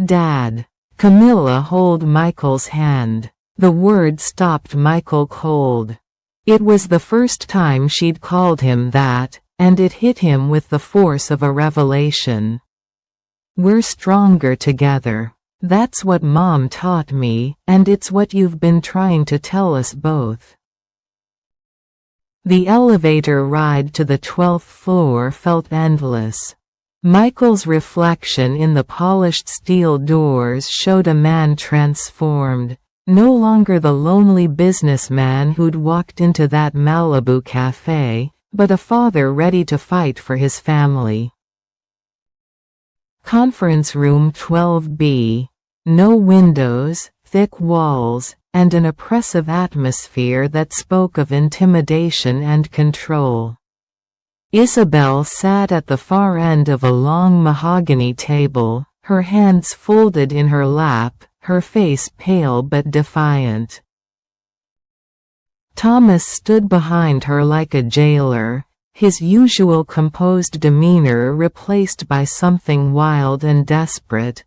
Dad. Camila held Michael's hand. The word stopped Michael cold. It was the first time she'd called him that, and it hit him with the force of a revelation. We're stronger together. That's what Mom taught me, and it's what you've been trying to tell us both. The elevator ride to the 12th floor felt endless. Michael's reflection in the polished steel doors showed a man transformed, no longer the lonely businessman who'd walked into that Malibu cafe, but a father ready to fight for his family. Conference room 12B. No windows, thick walls, and an oppressive atmosphere that spoke of intimidation and control. Isabel sat at the far end of a long mahogany table, her hands folded in her lap, her face pale but defiant. Thomas stood behind her like a jailer, his usual composed demeanor replaced by something wild and desperate.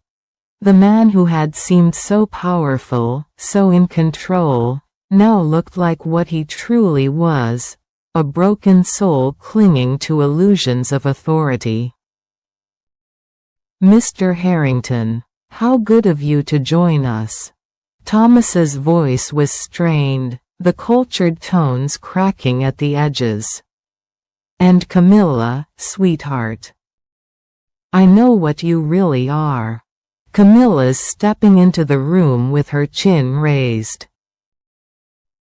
The man who had seemed so powerful, so in control, now looked like what he truly was, a broken soul clinging to illusions of authority. Mr. Harrington, how good of you to join us. Thomas's voice was strained, the cultured tones cracking at the edges. And Camila, sweetheart. I know what you really are. Camila's stepping into the room with her chin raised.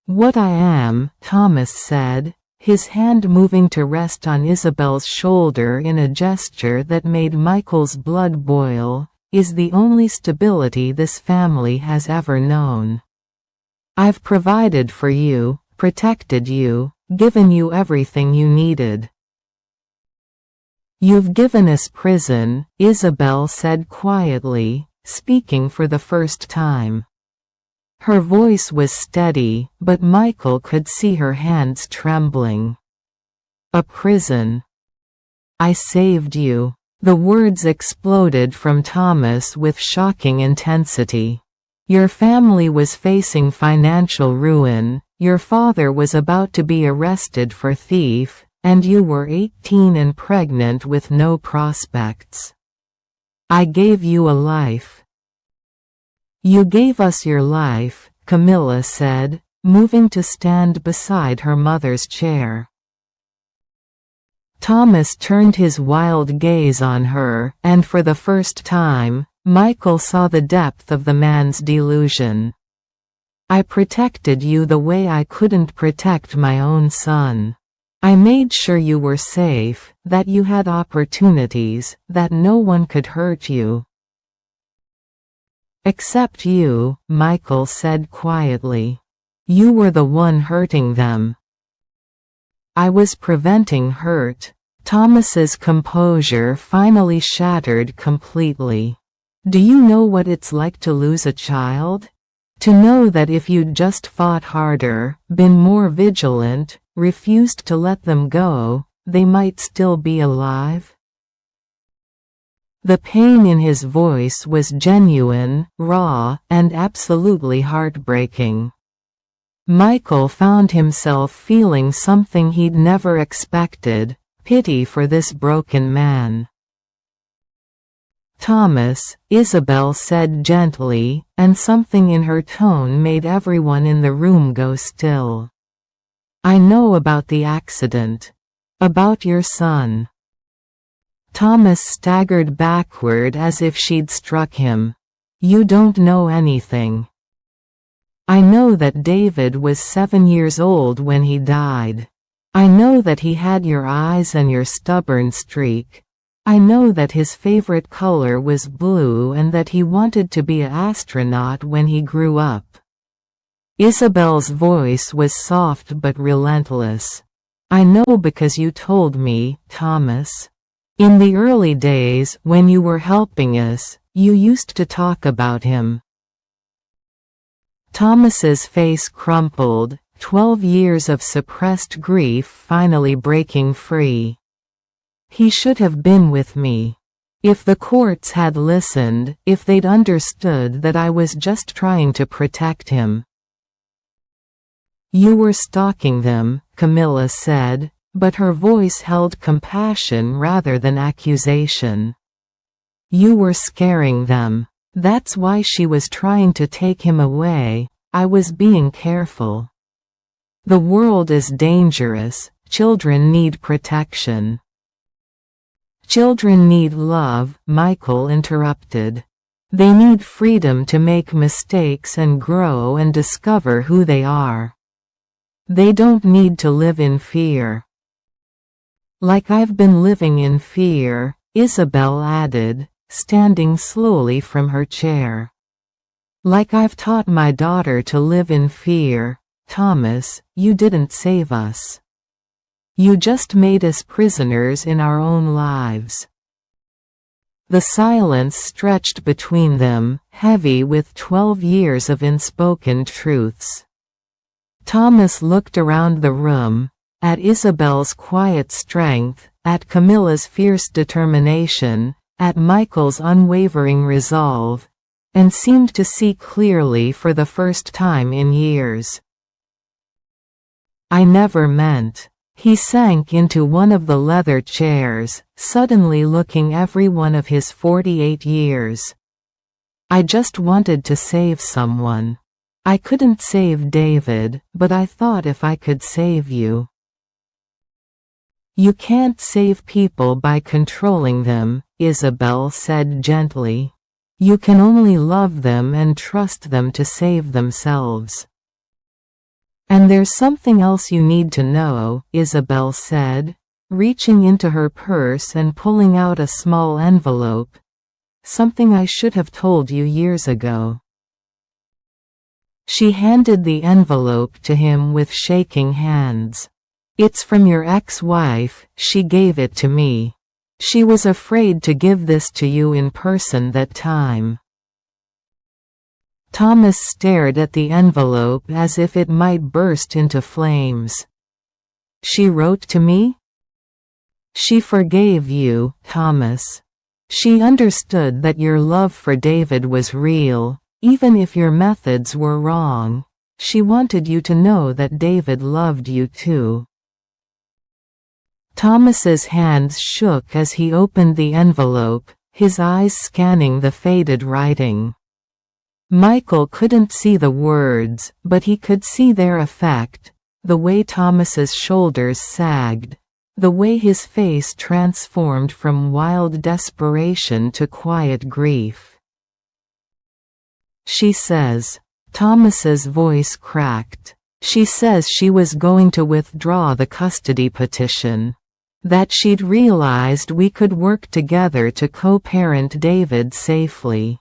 What I am, Thomas said, his hand moving to rest on Isabel's shoulder in a gesture that made Michael's blood boil, is the only stability this family has ever known. I've provided for you, protected you, given you everything you needed. You've given us prison, Isabel said quietly, speaking for the first time. Her voice was steady, but Michael could see her hands trembling. A prison. I saved you. The words exploded from Thomas with shocking intensity. Your family was facing financial ruin, your father was about to be arrested for theft, and you were 18 and pregnant with no prospects. I gave you a life. You gave us your life, Camila said, moving to stand beside her mother's chair. Thomas turned his wild gaze on her, and for the first time, Michael saw the depth of the man's delusion. I protected you the way I couldn't protect my own son. I made sure you were safe, that you had opportunities, that no one could hurt you. Except you, Michael said quietly. You were the one hurting them. I was preventing hurt. Thomas's composure finally shattered completely. Do you know what it's like to lose a child? To know that if you'd just fought harder, been more vigilant, refused to let them go, they might still be alive? The pain in his voice was genuine, raw, and absolutely heartbreaking. Michael found himself feeling something he'd never expected, pity for this broken man. Thomas, Isabel said gently, and something in her tone made everyone in the room go still. I know about the accident. About your son. Thomas staggered backward as if she'd struck him. You don't know anything. I know that David was 7 years old when he died. I know that he had your eyes and your stubborn streak. I know that his favorite color was blue and that he wanted to be an astronaut when he grew up. Isabel's voice was soft but relentless. I know because you told me, Thomas. In the early days, when you were helping us, you used to talk about him. Thomas's face crumpled, 12 years of suppressed grief finally breaking free. He should have been with me. If the courts had listened, if they'd understood that I was just trying to protect him. You were stalking them, Camila said, but her voice held compassion rather than accusation. You were scaring them. That's why she was trying to take him away. I was being careful. The world is dangerous. Children need protection. Children need love, Michael interrupted. They need freedom to make mistakes and grow and discover who they are. They don't need to live in fear. Like I've been living in fear, Isabel added, standing slowly from her chair. Like I've taught my daughter to live in fear. Thomas, you didn't save us. You just made us prisoners in our own lives. The silence stretched between them, heavy with 12 years of unspoken truths. Thomas looked around the room, at Isabel's quiet strength, at Camila's fierce determination, at Michael's unwavering resolve, and seemed to see clearly for the first time in years. I never meant. He sank into one of the leather chairs, suddenly looking every one of his 48 years. I just wanted to save someone. I couldn't save David, but I thought if I could save you. You can't save people by controlling them, Isabel said gently. You can only love them and trust them to save themselves. And there's something else you need to know, Isabel said, reaching into her purse and pulling out a small envelope. Something I should have told you years ago. She handed the envelope to him with shaking hands. It's from your ex-wife, she gave it to me. She was afraid to give this to you in person that time. Thomas stared at the envelope as if it might burst into flames. She wrote to me? She forgave you, Thomas. She understood that your love for David was real, even if your methods were wrong. She wanted you to know that David loved you too. Thomas's hands shook as he opened the envelope, his eyes scanning the faded writing. Michael couldn't see the words, but he could see their effect, the way Thomas's shoulders sagged, the way his face transformed from wild desperation to quiet grief. She says. Thomas's voice cracked. She says she was going to withdraw the custody petition. That she'd realized we could work together to co-parent David safely.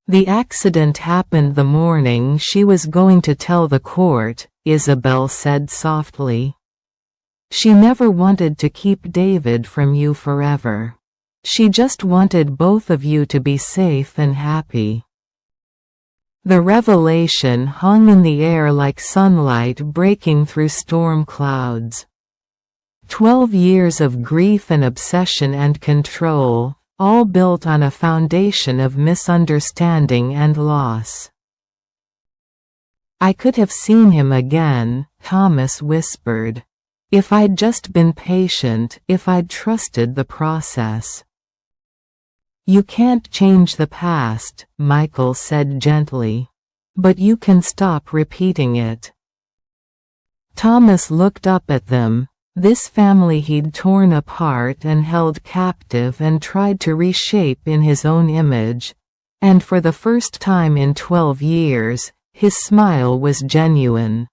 The accident happened the morning she was going to tell the court, Isabel said softly. She never wanted to keep David from you forever. She just wanted both of you to be safe and happy. The revelation hung in the air like sunlight breaking through storm clouds. 12 years of grief and obsession and control, all built on a foundation of misunderstanding and loss. I could have seen him again, Thomas whispered. If I'd just been patient, if I'd trusted the process. You can't change the past, Michael said gently. But you can stop repeating it. Thomas looked up at them. This family he'd torn apart and held captive and tried to reshape in his own image, and for the first time in 12 years, his smile was genuine.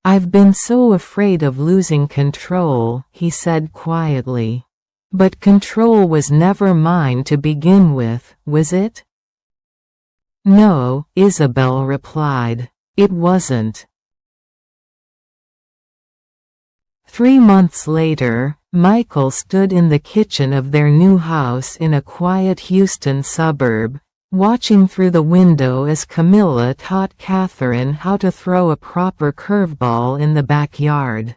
I've been so afraid of losing control, he said quietly. But control was never mine to begin with, was it? No, Isabel replied. It wasn't. 3 months later, Michael stood in the kitchen of their new house in a quiet Houston suburb, watching through the window as Camila taught Katherine how to throw a proper curveball in the backyard.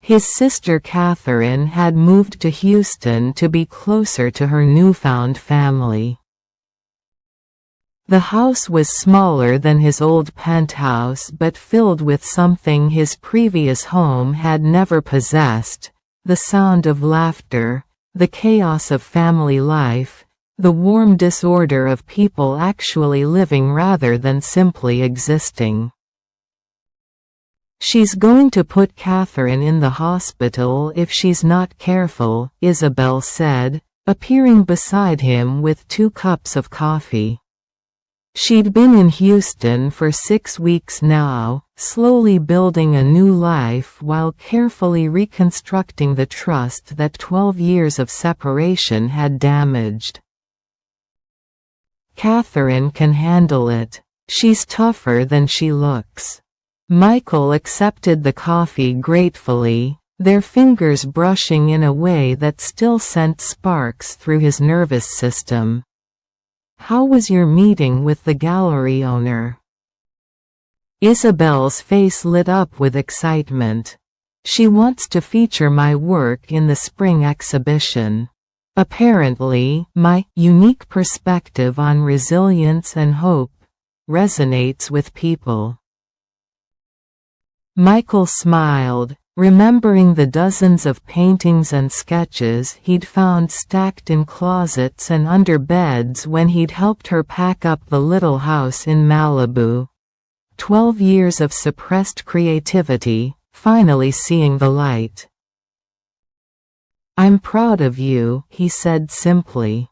His sister Katherine had moved to Houston to be closer to her newfound family. The house was smaller than his old penthouse but filled with something his previous home had never possessed: the sound of laughter, the chaos of family life, the warm disorder of people actually living rather than simply existing. "She's going to put Katherine in the hospital if she's not careful," Isabel said, appearing beside him with 2 cups of coffee. She'd been in Houston for 6 weeks now, slowly building a new life while carefully reconstructing the trust that 12 years of separation had damaged. "Katherine can handle it. She's tougher than she looks." Michael accepted the coffee gratefully, their fingers brushing in a way that still sent sparks through his nervous system. "How was your meeting with the gallery owner?" Isabel's face lit up with excitement. "She wants to feature my work in the spring exhibition. Apparently, my unique perspective on resilience and hope resonates with people." Michael smiled, remembering the dozens of paintings and sketches he'd found stacked in closets and under beds when he'd helped her pack up the little house in Malibu. 12 years of suppressed creativity, finally seeing the light. "I'm proud of you," he said simply.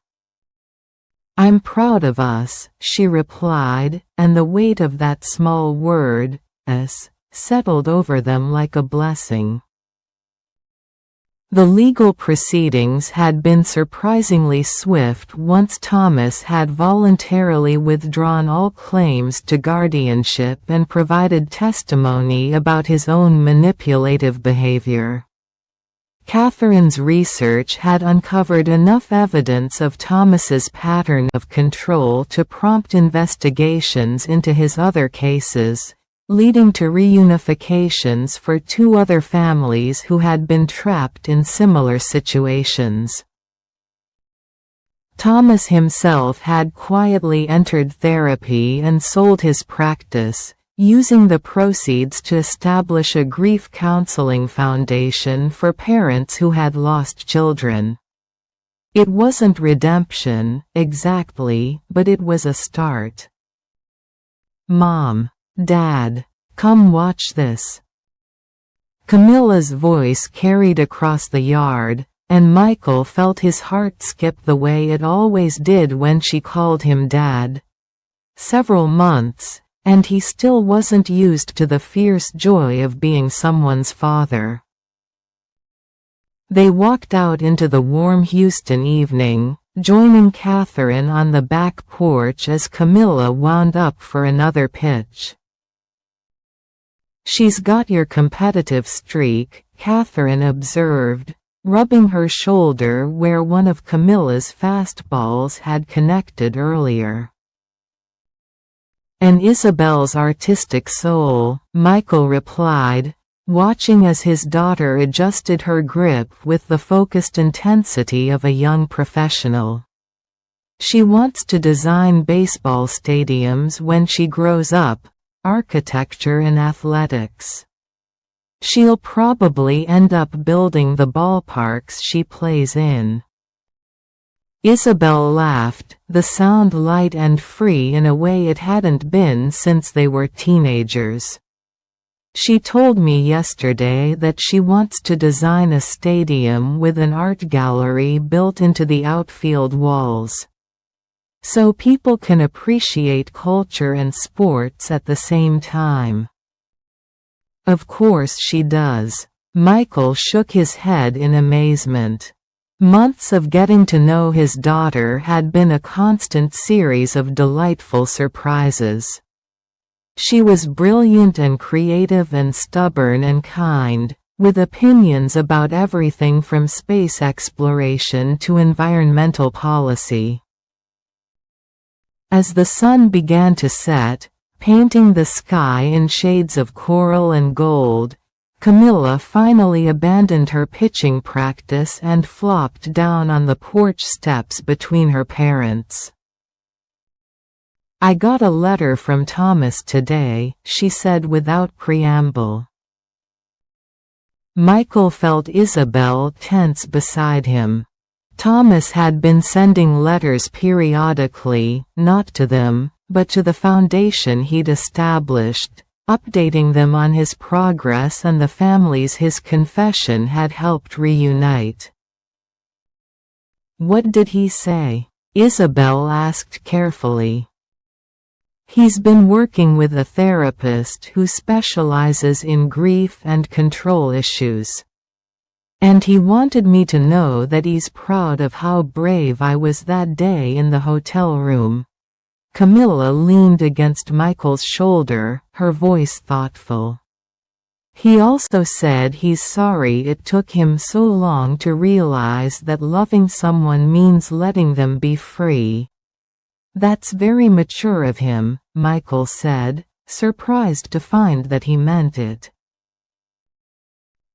"I'm proud of us," she replied, and the weight of that small word, "us," settled over them like a blessing. The legal proceedings had been surprisingly swift once Thomas had voluntarily withdrawn all claims to guardianship and provided testimony about his own manipulative behavior. Katherine's research had uncovered enough evidence of Thomas's pattern of control to prompt investigations into his other cases, leading to reunifications for 2 other families who had been trapped in similar situations. Thomas himself had quietly entered therapy and sold his practice, using the proceeds to establish a grief counseling foundation for parents who had lost children. It wasn't redemption, exactly, but it was a start. "Mom. Dad. Come watch this." Camilla's voice carried across the yard, and Michael felt his heart skip the way it always did when she called him Dad. Several months, and he still wasn't used to the fierce joy of being someone's father. They walked out into the warm Houston evening, joining Katherine on the back porch as Camila wound up for another pitch. "She's got your competitive streak," Katherine observed, rubbing her shoulder where one of Camila's fastballs had connected earlier. "And Isabel's artistic soul," Michael replied, watching as his daughter adjusted her grip with the focused intensity of a young professional. "She wants to design baseball stadiums when she grows up, architecture and athletics. She'll probably end up building the ballparks she plays in." Isabel laughed, the sound light and free in a way it hadn't been since they were teenagers. "She told me yesterday that she wants to design a stadium with an art gallery built into the outfield walls. So people can appreciate culture and sports at the same time." "Of course she does." Michael shook his head in amazement. Months of getting to know his daughter had been a constant series of delightful surprises. She was brilliant and creative and stubborn and kind, with opinions about everything from space exploration to environmental policy. As the sun began to set, painting the sky in shades of coral and gold, Camila finally abandoned her pitching practice and flopped down on the porch steps between her parents. "I got a letter from Thomas today," she said without preamble. Michael felt Isabel tense beside him. Thomas had been sending letters periodically, not to them, but to the foundation he'd established, updating them on his progress and the families his confession had helped reunite. "What did he say?" Isabel asked carefully. "He's been working with a therapist who specializes in grief and control issues. And he wanted me to know that he's proud of how brave I was that day in the hotel room." Camila leaned against Michael's shoulder, her voice thoughtful. "He also said he's sorry it took him so long to realize that loving someone means letting them be free." "That's very mature of him," Michael said, surprised to find that he meant it.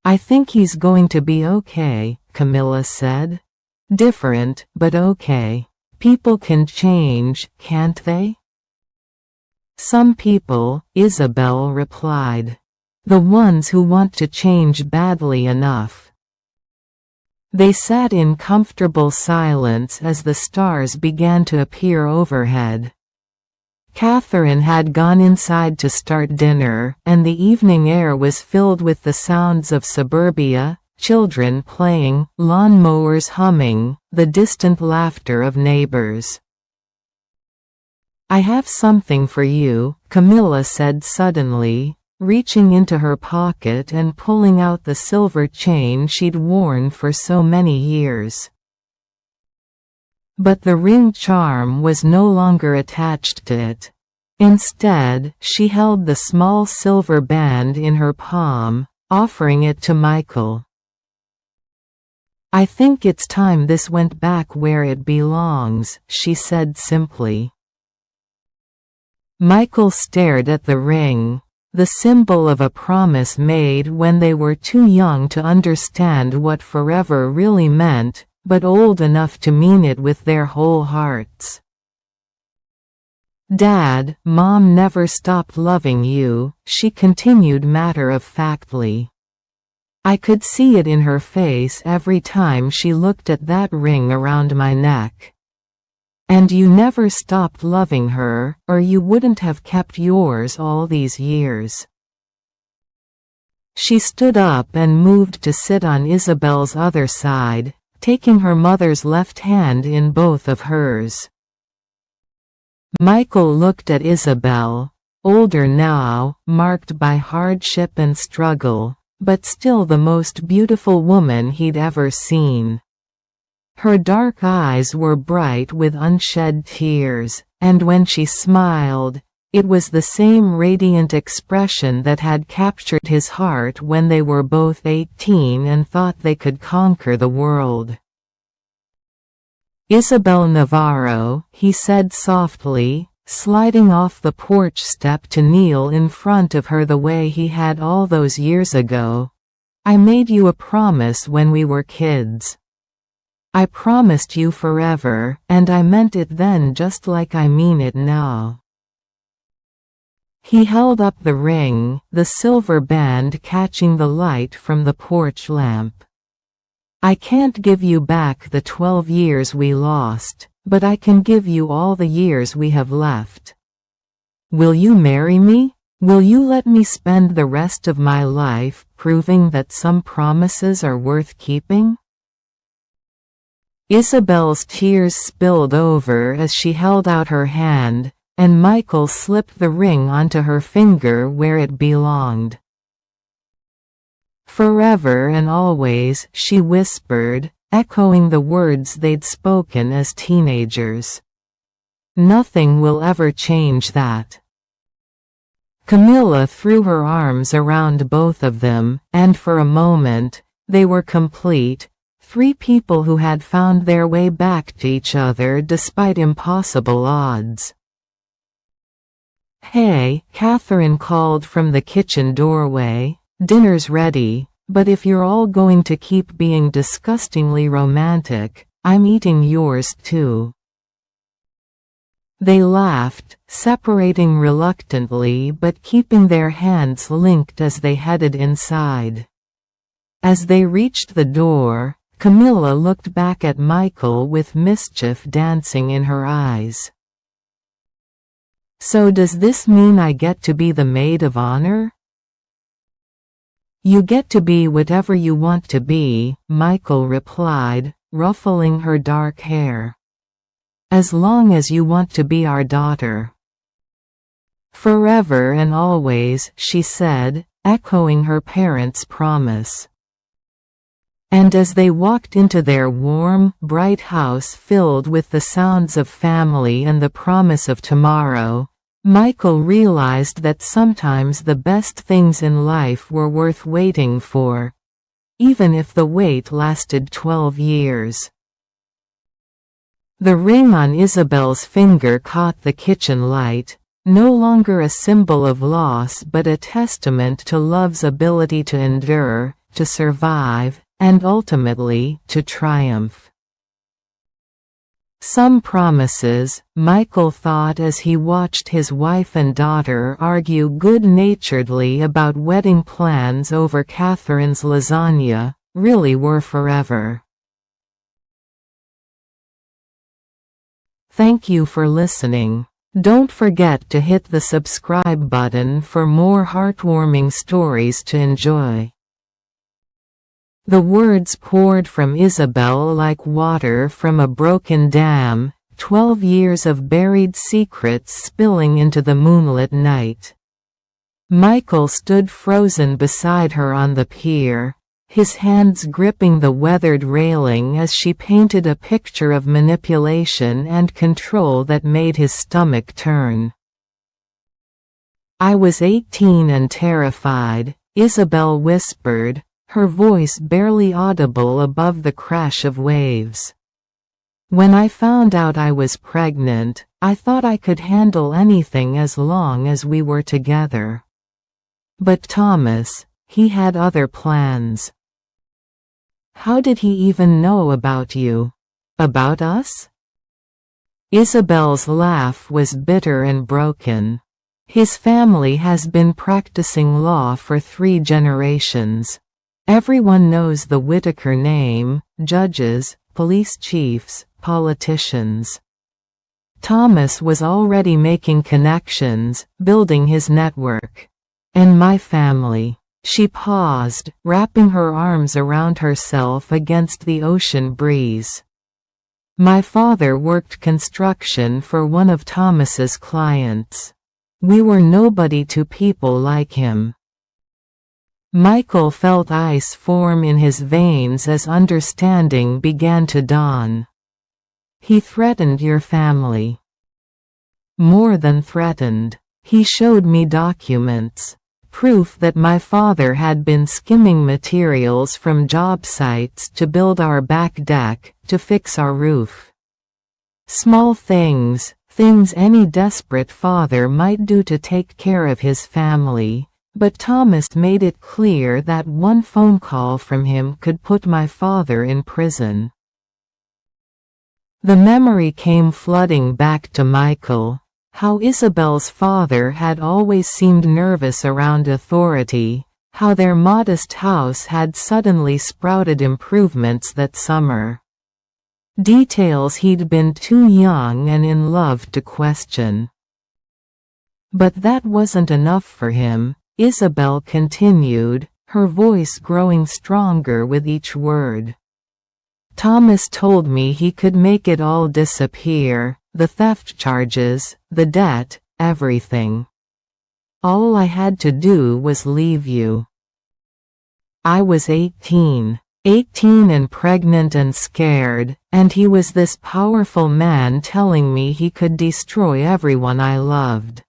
"I think he's going to be okay," Camila said. "Different, but okay. People can change, can't they?" "Some people," Isabel replied. "The ones who want to change badly enough." They sat in comfortable silence as the stars began to appear overhead. Katherine had gone inside to start dinner, and the evening air was filled with the sounds of suburbia, children playing, lawn-mowers humming, the distant laughter of neighbors. "I have something for you," Camila said suddenly, reaching into her pocket and pulling out the silver chain she'd worn for so many years. But the ring charm was no longer attached to it. Instead, she held the small silver band in her palm, offering it to Michael. "I think it's time this went back where it belongs," she said simply. Michael stared at the ring, the symbol of a promise made when they were too young to understand what forever really meant, but old enough to mean it with their whole hearts. "Dad, Mom never stopped loving you," she continued matter-of-factly. "I could see it in her face every time she looked at that ring around my neck. And you never stopped loving her, or you wouldn't have kept yours all these years." She stood up and moved to sit on Isabel's other side, taking her mother's left hand in both of hers. Michael looked at Isabel, older now, marked by hardship and struggle, but still the most beautiful woman he'd ever seen. Her dark eyes were bright with unshed tears, and when she smiled, it was the same radiant expression that had captured his heart when they were both 18 and thought they could conquer the world. "Isabel Navarro," he said softly, sliding off the porch step to kneel in front of her the way he had all those years ago. "I made you a promise when we were kids. I promised you forever, and I meant it then just like I mean it now." He held up the ring, the silver band catching the light from the porch lamp. "I can't give you back the 12 years we lost, but I can give you all the years we have left. Will you marry me? Will you let me spend the rest of my life proving that some promises are worth keeping?" Isabel's tears spilled over as she held out her hand, and Michael slipped the ring onto her finger where it belonged. "Forever and always," she whispered, echoing the words they'd spoken as teenagers. "Nothing will ever change that." Camila threw her arms around both of them, and for a moment, they were complete, three people who had found their way back to each other despite impossible odds. "Hey," Katherine called from the kitchen doorway, "dinner's ready, but if you're all going to keep being disgustingly romantic, I'm eating yours too." They laughed, separating reluctantly but keeping their hands linked as they headed inside. As they reached the door, Camila looked back at Michael with mischief dancing in her eyes. "So does this mean I get to be the maid of honor?" "You get to be whatever you want to be," Michael replied, ruffling her dark hair. "As long as you want to be our daughter." "Forever and always," she said, echoing her parents' promise. And as they walked into their warm, bright house filled with the sounds of family and the promise of tomorrow, Michael realized that sometimes the best things in life were worth waiting for, even if the wait lasted 12 years. The ring on Isabel's finger caught the kitchen light, no longer a symbol of loss but a testament to love's ability to endure, to survive, and ultimately, to triumph. Some promises, Michael thought as he watched his wife and daughter argue good-naturedly about wedding plans over Katherine's lasagna, really were forever. Thank you for listening. Don't forget to hit the subscribe button for more heartwarming stories to enjoy. The words poured from Isabel like water from a broken dam, 12 years of buried secrets spilling into the moonlit night. Michael stood frozen beside her on the pier, his hands gripping the weathered railing as she painted a picture of manipulation and control that made his stomach turn. "I was 18 and terrified," Isabel whispered, her voice barely audible above the crash of waves. "When I found out I was pregnant, I thought I could handle anything as long as we were together. But Thomas, he had other plans." "How did he even know about you? About us?" Isabel's laugh was bitter and broken. "His family has been practicing law for 3 generations. Everyone knows the Whitaker name, judges, police chiefs, politicians. Thomas was already making connections, building his network. And my family." She paused, wrapping her arms around herself against the ocean breeze. "My father worked construction for one of Thomas's clients. We were nobody to people like him." Michael felt ice form in his veins as understanding began to dawn. "He threatened your family." "More than threatened. He showed me documents. Proof that my father had been skimming materials from job sites to build our back deck, to fix our roof. Small things, things any desperate father might do to take care of his family, but Thomas made it clear that one phone call from him could put my father in prison." The memory came flooding back to Michael. How Isabel's father had always seemed nervous around authority, how their modest house had suddenly sprouted improvements that summer. Details he'd been too young and in love to question. But that wasn't enough for him, Isabel continued, her voice growing stronger with each word. "Thomas told me he could make it all disappear. The theft charges, the debt, everything. All I had to do was leave you." I was 18 and pregnant and scared, and he was this powerful man telling me he could destroy everyone I loved.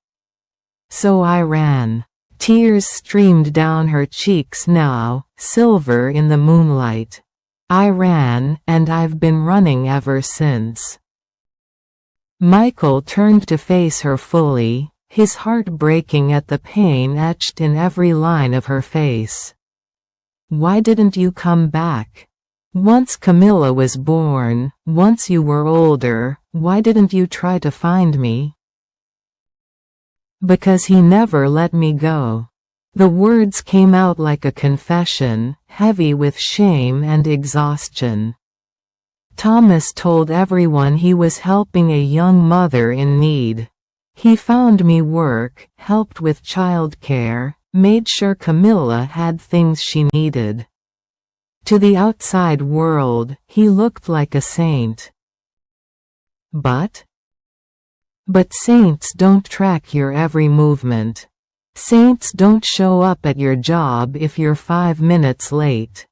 So I ran. Tears streamed down her cheeks now, silver in the moonlight. I ran, and I've been running ever since. Michael turned to face her fully, his heart breaking at the pain etched in every line of her face. Why didn't you come back? Once Camila was born, once you were older, why didn't you try to find me? Because he never let me go. The words came out like a confession, heavy with shame and exhaustion. Thomas told everyone he was helping a young mother in need. He found me work, helped with childcare, made sure Camila had things she needed. To the outside world, he looked like a saint. But saints don't track your every movement. Saints don't show up at your job if you're 5 minutes late.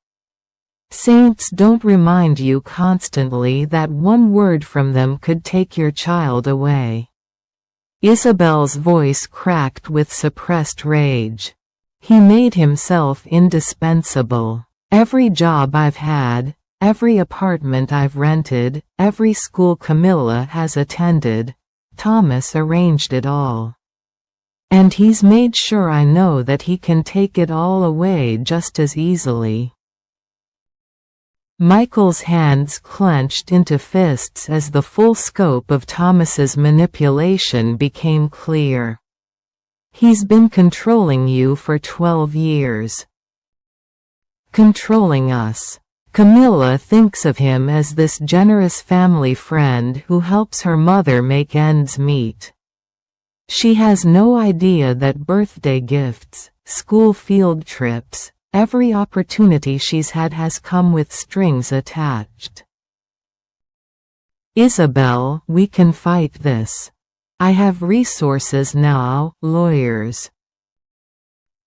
Saints don't remind you constantly that one word from them could take your child away. Isabel's voice cracked with suppressed rage. He made himself indispensable. Every job I've had, every apartment I've rented, every school Camila has attended, Thomas arranged it all. And he's made sure I know that he can take it all away just as easily. Michael's hands clenched into fists as the full scope of Thomas's manipulation became clear. He's been controlling you for 12 years. Controlling us. Camila thinks of him as this generous family friend who helps her mother make ends meet. She has no idea that birthday gifts, school field trips, every opportunity she's had has come with strings attached. Isabel, we can fight this. I have resources now, lawyers.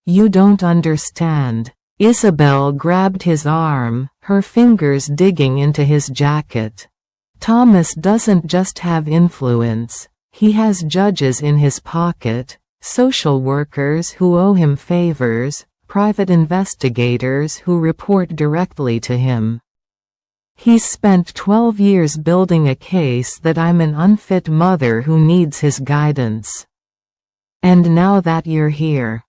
You don't understand. Isabel grabbed his arm, her fingers digging into his jacket. Thomas doesn't just have influence. He has judges in his pocket, social workers who owe him favors, private investigators who report directly to him. He's spent 12 years building a case that I'm an unfit mother who needs his guidance. And now that you're here.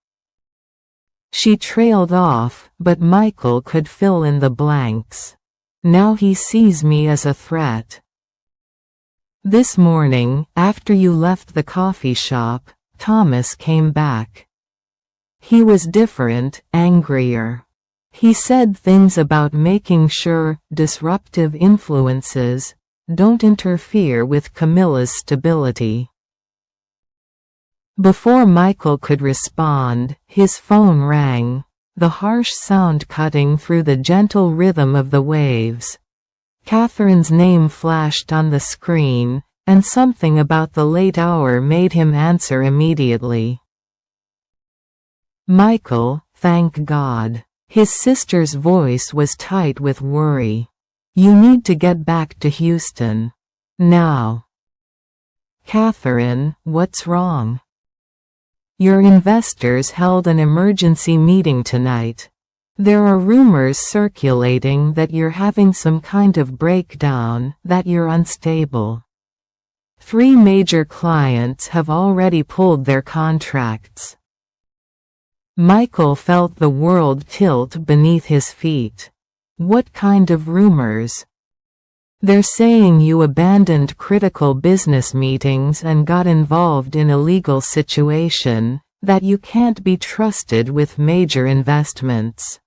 She trailed off, but Michael could fill in the blanks. Now he sees me as a threat. This morning, after you left the coffee shop, Thomas came back. He was different, angrier. He said things about making sure disruptive influences don't interfere with Camila's stability. Before Michael could respond, his phone rang, the harsh sound cutting through the gentle rhythm of the waves. Katherine's name flashed on the screen, and something about the late hour made him answer immediately. Michael, thank God. His sister's voice was tight with worry. You need to get back to Houston. Now. Katherine, what's wrong? Your investors held an emergency meeting tonight. There are rumors circulating that you're having some kind of breakdown, that you're unstable. 3 major clients have already pulled their contracts. Michael felt the world tilt beneath his feet. What kind of rumors? They're saying you abandoned critical business meetings and got involved in a legal situation, that you can't be trusted with major investments.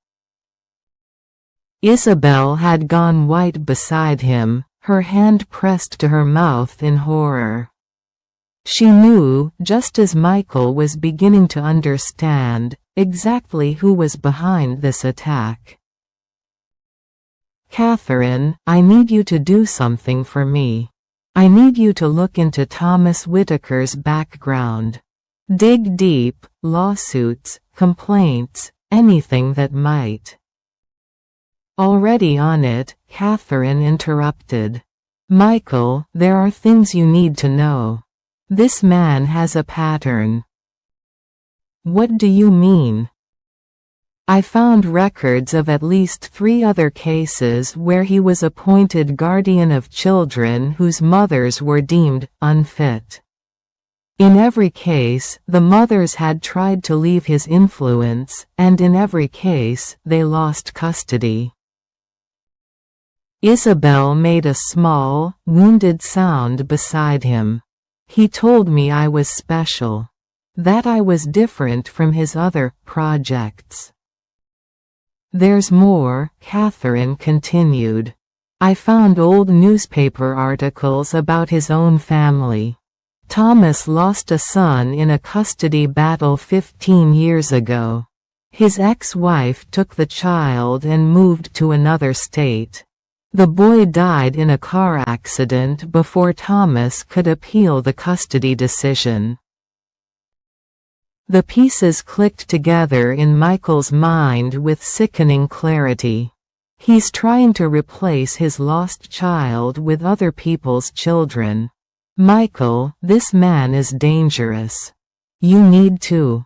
Isabel had gone white beside him, her hand pressed to her mouth in horror. She knew, just as Michael was beginning to understand, exactly who was behind this attack. Katherine, I need you to do something for me. I need you to look into Thomas Whitaker's background. Dig deep, lawsuits, complaints, anything that might. Already on it, Katherine interrupted. Michael, there are things you need to know. This man has a pattern. What do you mean? I found records of at least 3 other cases where he was appointed guardian of children whose mothers were deemed unfit. In every case, the mothers had tried to leave his influence, and in every case, they lost custody. Isabel made a small, wounded sound beside him. He told me I was special. That I was different from his other projects. There's more, Katherine continued. I found old newspaper articles about his own family. Thomas lost a son in a custody battle 15 years ago. His ex-wife took the child and moved to another state. The boy died in a car accident before Thomas could appeal the custody decision. The pieces clicked together in Michael's mind with sickening clarity. He's trying to replace his lost child with other people's children. Michael, this man is dangerous. You need to.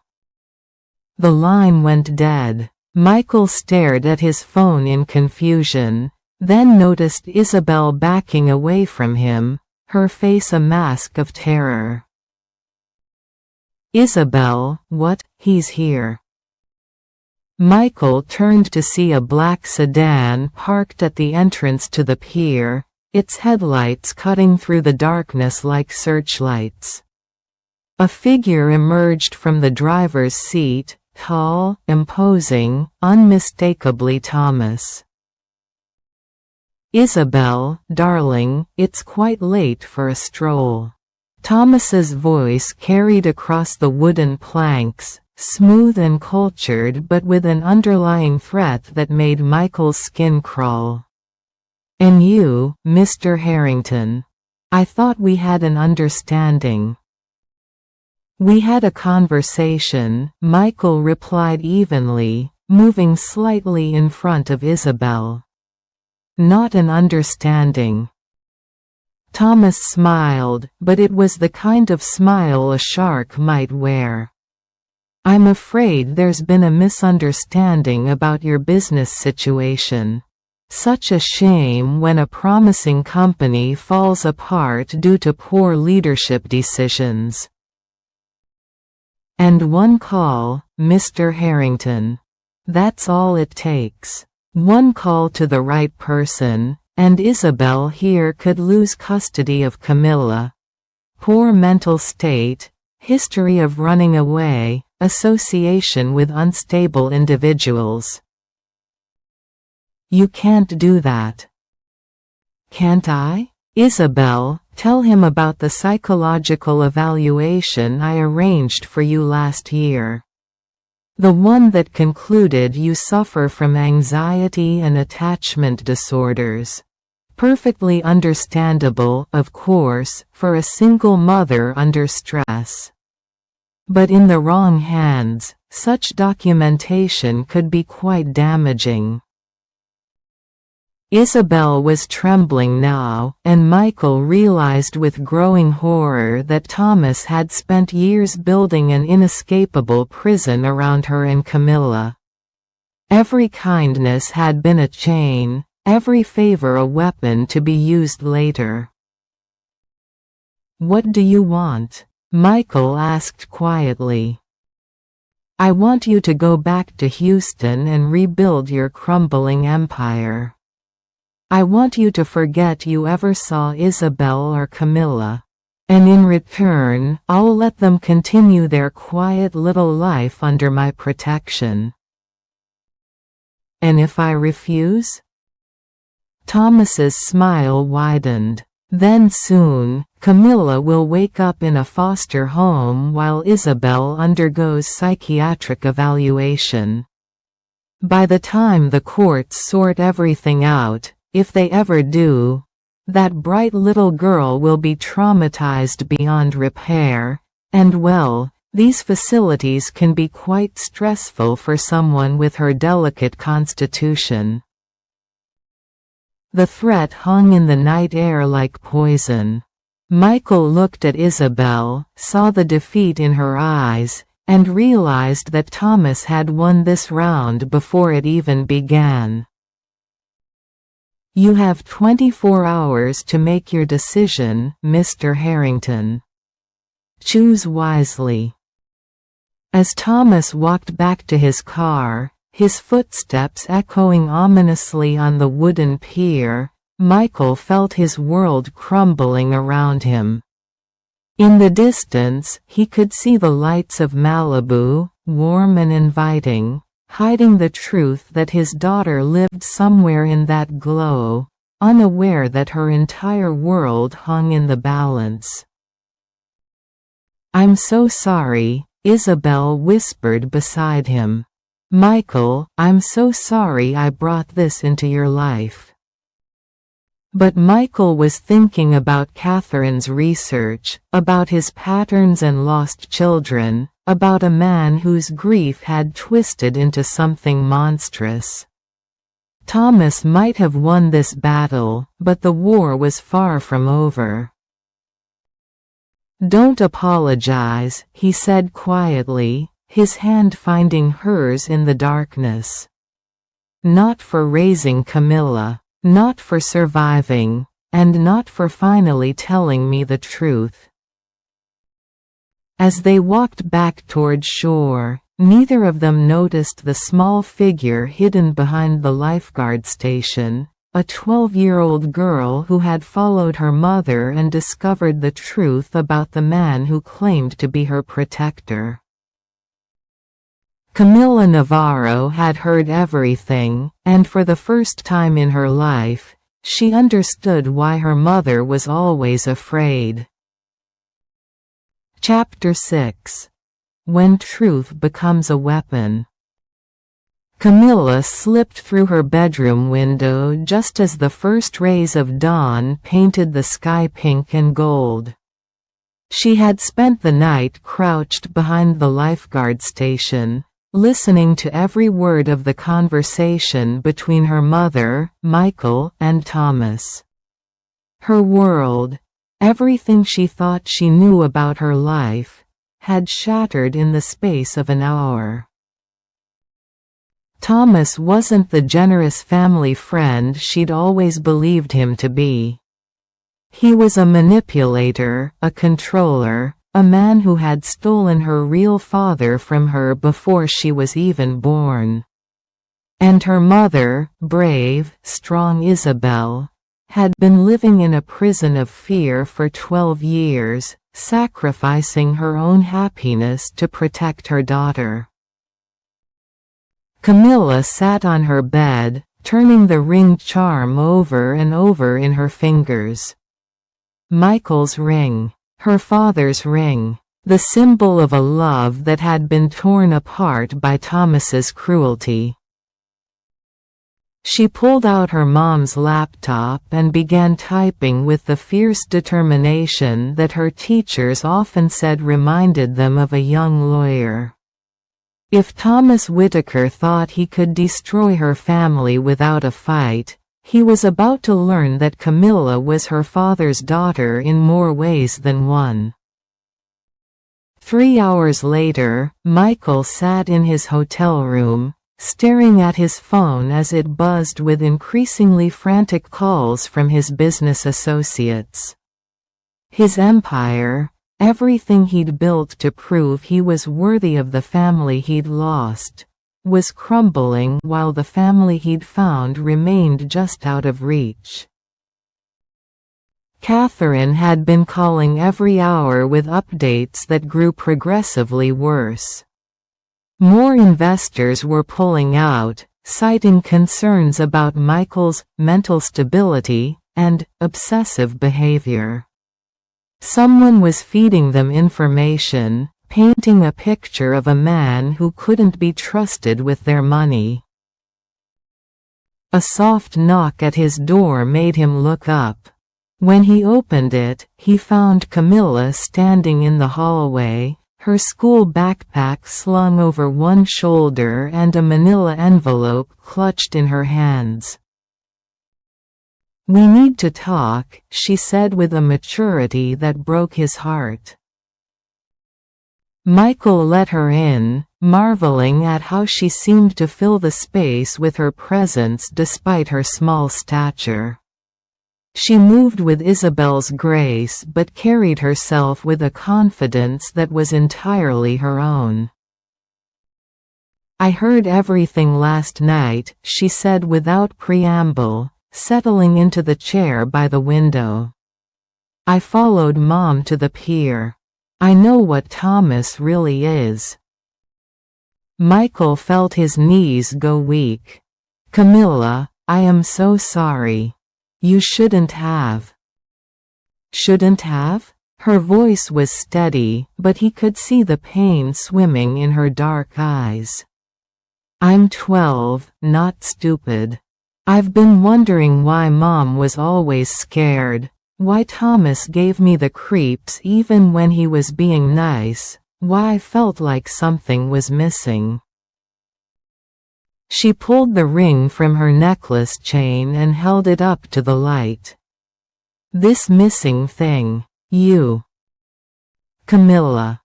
The line went dead. Michael stared at his phone in confusion, then noticed Isabel backing away from him, her face a mask of terror. Isabel, what? He's here. Michael turned to see a black sedan parked at the entrance to the pier, its headlights cutting through the darkness like searchlights. A figure emerged from the driver's seat, tall, imposing, unmistakably Thomas. Isabel, darling, it's quite late for a stroll. Thomas's voice carried across the wooden planks, smooth and cultured but with an underlying threat that made Michael's skin crawl. And you, Mr. Harrington. I thought we had an understanding. We had a conversation, Michael replied evenly, moving slightly in front of Isabel. Not an understanding. Thomas smiled, but it was the kind of smile a shark might wear. I'm afraid there's been a misunderstanding about your business situation. Such a shame when a promising company falls apart due to poor leadership decisions. And one call, Mr. Harrington. That's all it takes. One call to the right person, and Isabel here could lose custody of Camila. Poor mental state, history of running away, association with unstable individuals. You can't do that. Can't I? Isabel, tell him about the psychological evaluation I arranged for you last year. The one that concluded you suffer from anxiety and attachment disorders. Perfectly understandable, of course, for a single mother under stress. But in the wrong hands, such documentation could be quite damaging. Isabel was trembling now, and Michael realized with growing horror that Thomas had spent years building an inescapable prison around her and Camila. Every kindness had been a chain, every favor a weapon to be used later. What do you want? Michael asked quietly. I want you to go back to Houston and rebuild your crumbling empire. I want you to forget you ever saw Isabel or Camila. And in return, I'll let them continue their quiet little life under my protection. And if I refuse? Thomas's smile widened. Then soon, Camila will wake up in a foster home while Isabel undergoes psychiatric evaluation. By the time the courts sort everything out, if they ever do, that bright little girl will be traumatized beyond repair, and well, these facilities can be quite stressful for someone with her delicate constitution. The threat hung in the night air like poison. Michael looked at Isabel, saw the defeat in her eyes, and realized that Thomas had won this round before it even began. "You have 24 hours to make your decision, Mr. Harrington. Choose wisely." As Thomas walked back to his car, his footsteps echoing ominously on the wooden pier, Michael felt his world crumbling around him. In the distance, he could see the lights of Malibu, warm and inviting, hiding the truth that his daughter lived somewhere in that glow, unaware that her entire world hung in the balance. "I'm so sorry," Isabel whispered beside him. "Michael, I'm so sorry I brought this into your life." But Michael was thinking about Katherine's research, about his patterns and lost children, about a man whose grief had twisted into something monstrous. Thomas might have won this battle, but the war was far from over. "Don't apologize," he said quietly, his hand finding hers in the darkness. "Not for raising Camila. Not for surviving, and not for finally telling me the truth." As they walked back toward shore, neither of them noticed the small figure hidden behind the lifeguard station, a 12-year-old girl who had followed her mother and discovered the truth about the man who claimed to be her protector. Camila Navarro had heard everything, and for the first time in her life, she understood why her mother was always afraid. Chapter 6. When Truth Becomes a Weapon. Camila slipped through her bedroom window just as the first rays of dawn painted the sky pink and gold. She had spent the night crouched behind the lifeguard station, listening to every word of the conversation between her mother, Michael, and Thomas. Her world, everything she thought she knew about her life, had shattered in the space of an hour. Thomas wasn't the generous family friend she'd always believed him to be. He was a manipulator, a controller, a man who had stolen her real father from her before she was even born. And her mother, brave, strong Isabel, had been living in a prison of fear for 12 years, sacrificing her own happiness to protect her daughter. Camila sat on her bed, turning the ring charm over and over in her fingers. Michael's ring. Her father's ring, the symbol of a love that had been torn apart by Thomas's cruelty. She pulled out her mom's laptop and began typing with the fierce determination that her teachers often said reminded them of a young lawyer. If Thomas Whitaker thought he could destroy her family without a fight, he was about to learn that Camila was her father's daughter in more ways than one. 3 hours later, Michael sat in his hotel room, staring at his phone as it buzzed with increasingly frantic calls from his business associates. His empire, everything he'd built to prove he was worthy of the family he'd lost, was crumbling while the family he'd found remained just out of reach. Katherine had been calling every hour with updates that grew progressively worse. More investors were pulling out, citing concerns about Michael's mental stability and obsessive behavior. Someone was feeding them information, painting a picture of a man who couldn't be trusted with their money. A soft knock at his door made him look up. When he opened it, he found Camila standing in the hallway, her school backpack slung over one shoulder and a manila envelope clutched in her hands. "We need to talk," she said with a maturity that broke his heart. Michael let her in, marveling at how she seemed to fill the space with her presence despite her small stature. She moved with Isabel's grace but carried herself with a confidence that was entirely her own. "I heard everything last night," she said without preamble, settling into the chair by the window. "I followed Mom to the pier. I know what Thomas really is." Michael felt his knees go weak. "Camila, I am so sorry. You shouldn't have." "Shouldn't have?" Her voice was steady, but he could see the pain swimming in her dark eyes. "I'm 12, not stupid. I've been wondering why Mom was always scared. Why Thomas gave me the creeps even when he was being nice, why I felt like something was missing." She pulled the ring from her necklace chain and held it up to the light. "This missing thing. You." "Camila."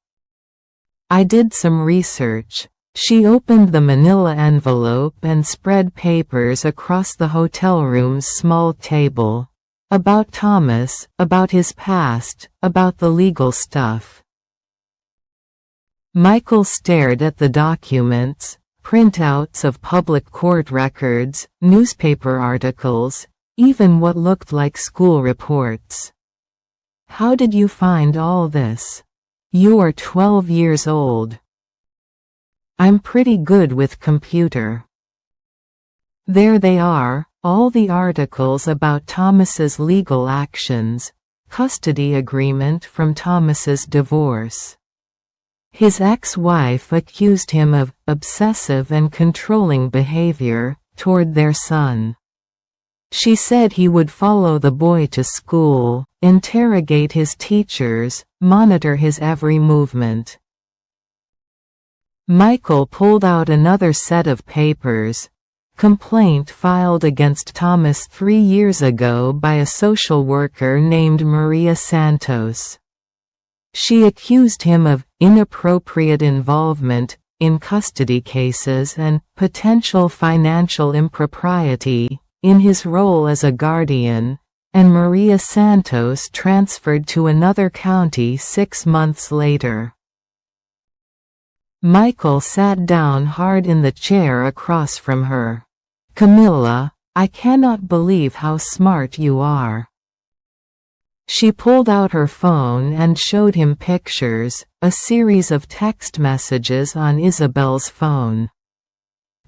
"I did some research." She opened the manila envelope and spread papers across the hotel room's small table. About Thomas, about his past, about the legal stuff. Michael stared at the documents, printouts of public court records, newspaper articles, even what looked like school reports. "How did you find all this? You are 12 years old." "I'm pretty good with computer." "There they are. All the articles about Thomas's legal actions, custody agreement from Thomas's divorce. His ex-wife accused him of obsessive and controlling behavior toward their son. She said he would follow the boy to school, interrogate his teachers, monitor his every movement." Michael pulled out another set of papers. Complaint filed against Thomas 3 years ago by a social worker named Maria Santos. She accused him of inappropriate involvement in custody cases and potential financial impropriety in his role as a guardian, and Maria Santos transferred to another county 6 months later. Michael sat down hard in the chair across from her. "Camila, I cannot believe how smart you are." She pulled out her phone and showed him pictures, a series of text messages on Isabel's phone.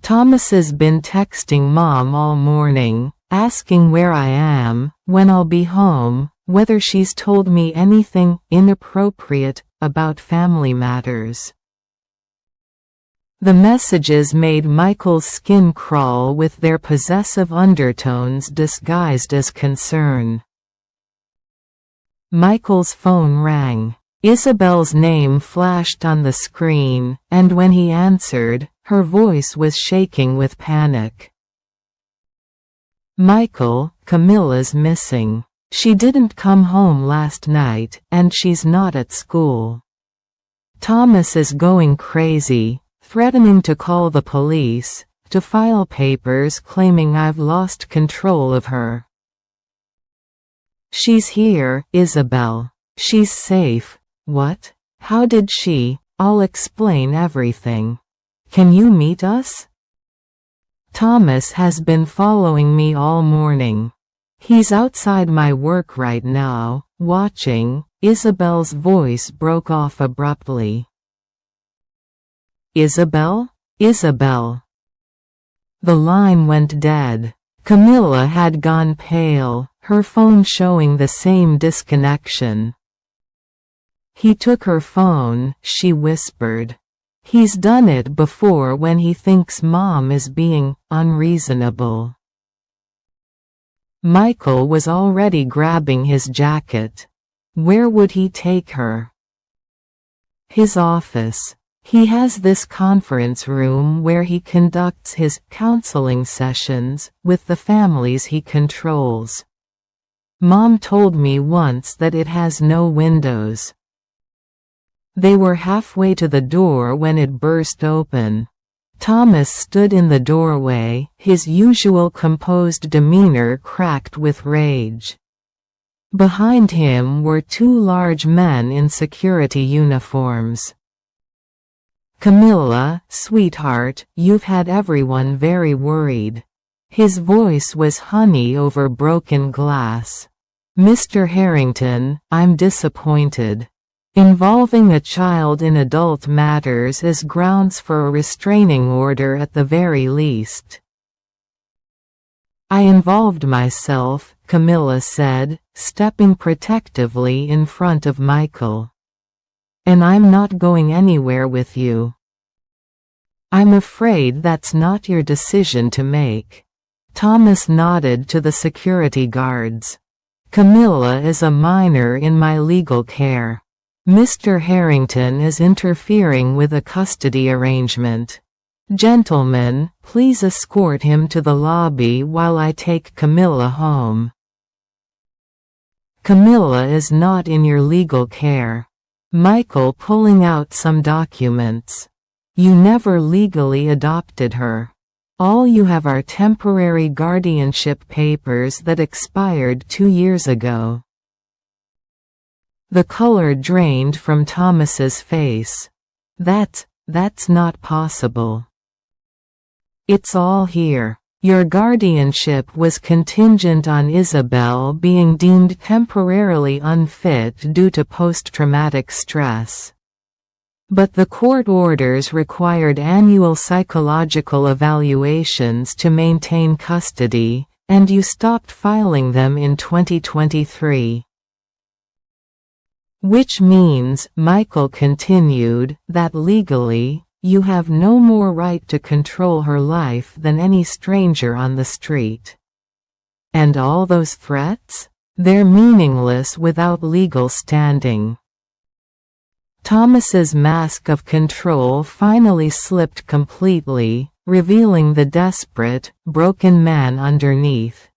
"Thomas's been texting Mom all morning, asking where I am, when I'll be home, whether she's told me anything inappropriate about family matters." The messages made Michael's skin crawl with their possessive undertones disguised as concern. Michael's phone rang. Isabel's name flashed on the screen, and when he answered, her voice was shaking with panic. "Michael, Camila's missing. She didn't come home last night, and she's not at school. Thomas is going crazy, threatening to call the police, to file papers claiming I've lost control of her. She's here, Isabel. She's safe." "What? How did she?" "I'll explain everything. Can you meet us?" "Thomas has been following me all morning. He's outside my work right now, watching." Isabel's voice broke off abruptly. "Isabel? Isabel." The line went dead. Camila had gone pale, her phone showing the same disconnection. "He took her phone," she whispered. "He's done it before when he thinks Mom is being unreasonable." Michael was already grabbing his jacket. Where would he take her? His office. He has this conference room where he conducts his counseling sessions with the families he controls. Mom told me once that it has no windows. They were halfway to the door when it burst open. Thomas stood in the doorway, his usual composed demeanor cracked with rage. Behind him were two large men in security uniforms. "Camila, sweetheart, you've had everyone very worried." His voice was honey over broken glass. "Mr. Harrington, I'm disappointed. Involving a child in adult matters is grounds for a restraining order at the very least." "I involved myself," Camila said, stepping protectively in front of Michael. "And I'm not going anywhere with you." "I'm afraid that's not your decision to make." Thomas nodded to the security guards. "Camila is a minor in my legal care. Mr. Harrington is interfering with a custody arrangement. Gentlemen, please escort him to the lobby while I take Camila home." "Camila is not in your legal care." Michael pulling out some documents. "You never legally adopted her. All you have are temporary guardianship papers that expired 2 years ago." The color drained from Thomas's face. That's not possible." "It's all here. Your guardianship was contingent on Isabel being deemed temporarily unfit due to post-traumatic stress. But the court orders required annual psychological evaluations to maintain custody, and you stopped filing them in 2023. Which means," Michael continued, "that legally, you have no more right to control her life than any stranger on the street. And all those threats? They're meaningless without legal standing." Thomas's mask of control finally slipped completely, revealing the desperate, broken man underneath.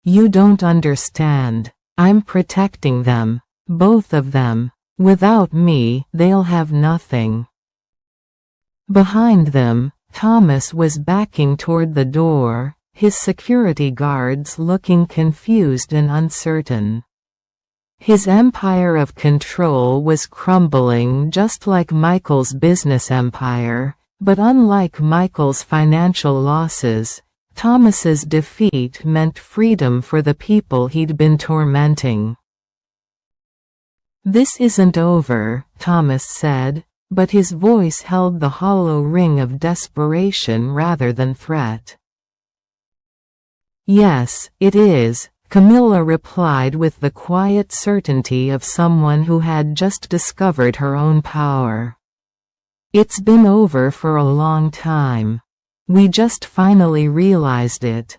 "You don't understand. I'm protecting them. Both of them. Without me, they'll have nothing." Behind them, Thomas was backing toward the door, his security guards looking confused and uncertain. His empire of control was crumbling just like Michael's business empire, but unlike Michael's financial losses, Thomas's defeat meant freedom for the people he'd been tormenting. "This isn't over," Thomas said, but his voice held the hollow ring of desperation rather than threat. "Yes, it is," Camila replied with the quiet certainty of someone who had just discovered her own power. "It's been over for a long time. We just finally realized it."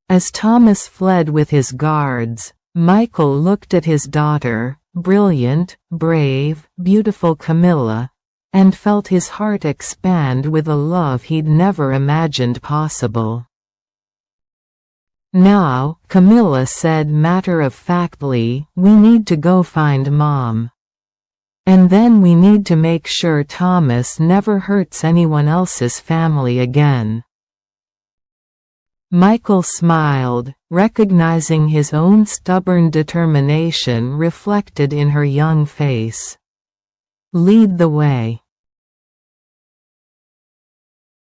As Thomas fled with his guards, Michael looked at his daughter, brilliant, brave, beautiful Camila, and felt his heart expand with a love he'd never imagined possible. "Now," Camila said matter-of-factly, "we need to go find Mom. And then we need to make sure Thomas never hurts anyone else's family again." Michael smiled, recognizing his own stubborn determination reflected in her young face. "Lead the way."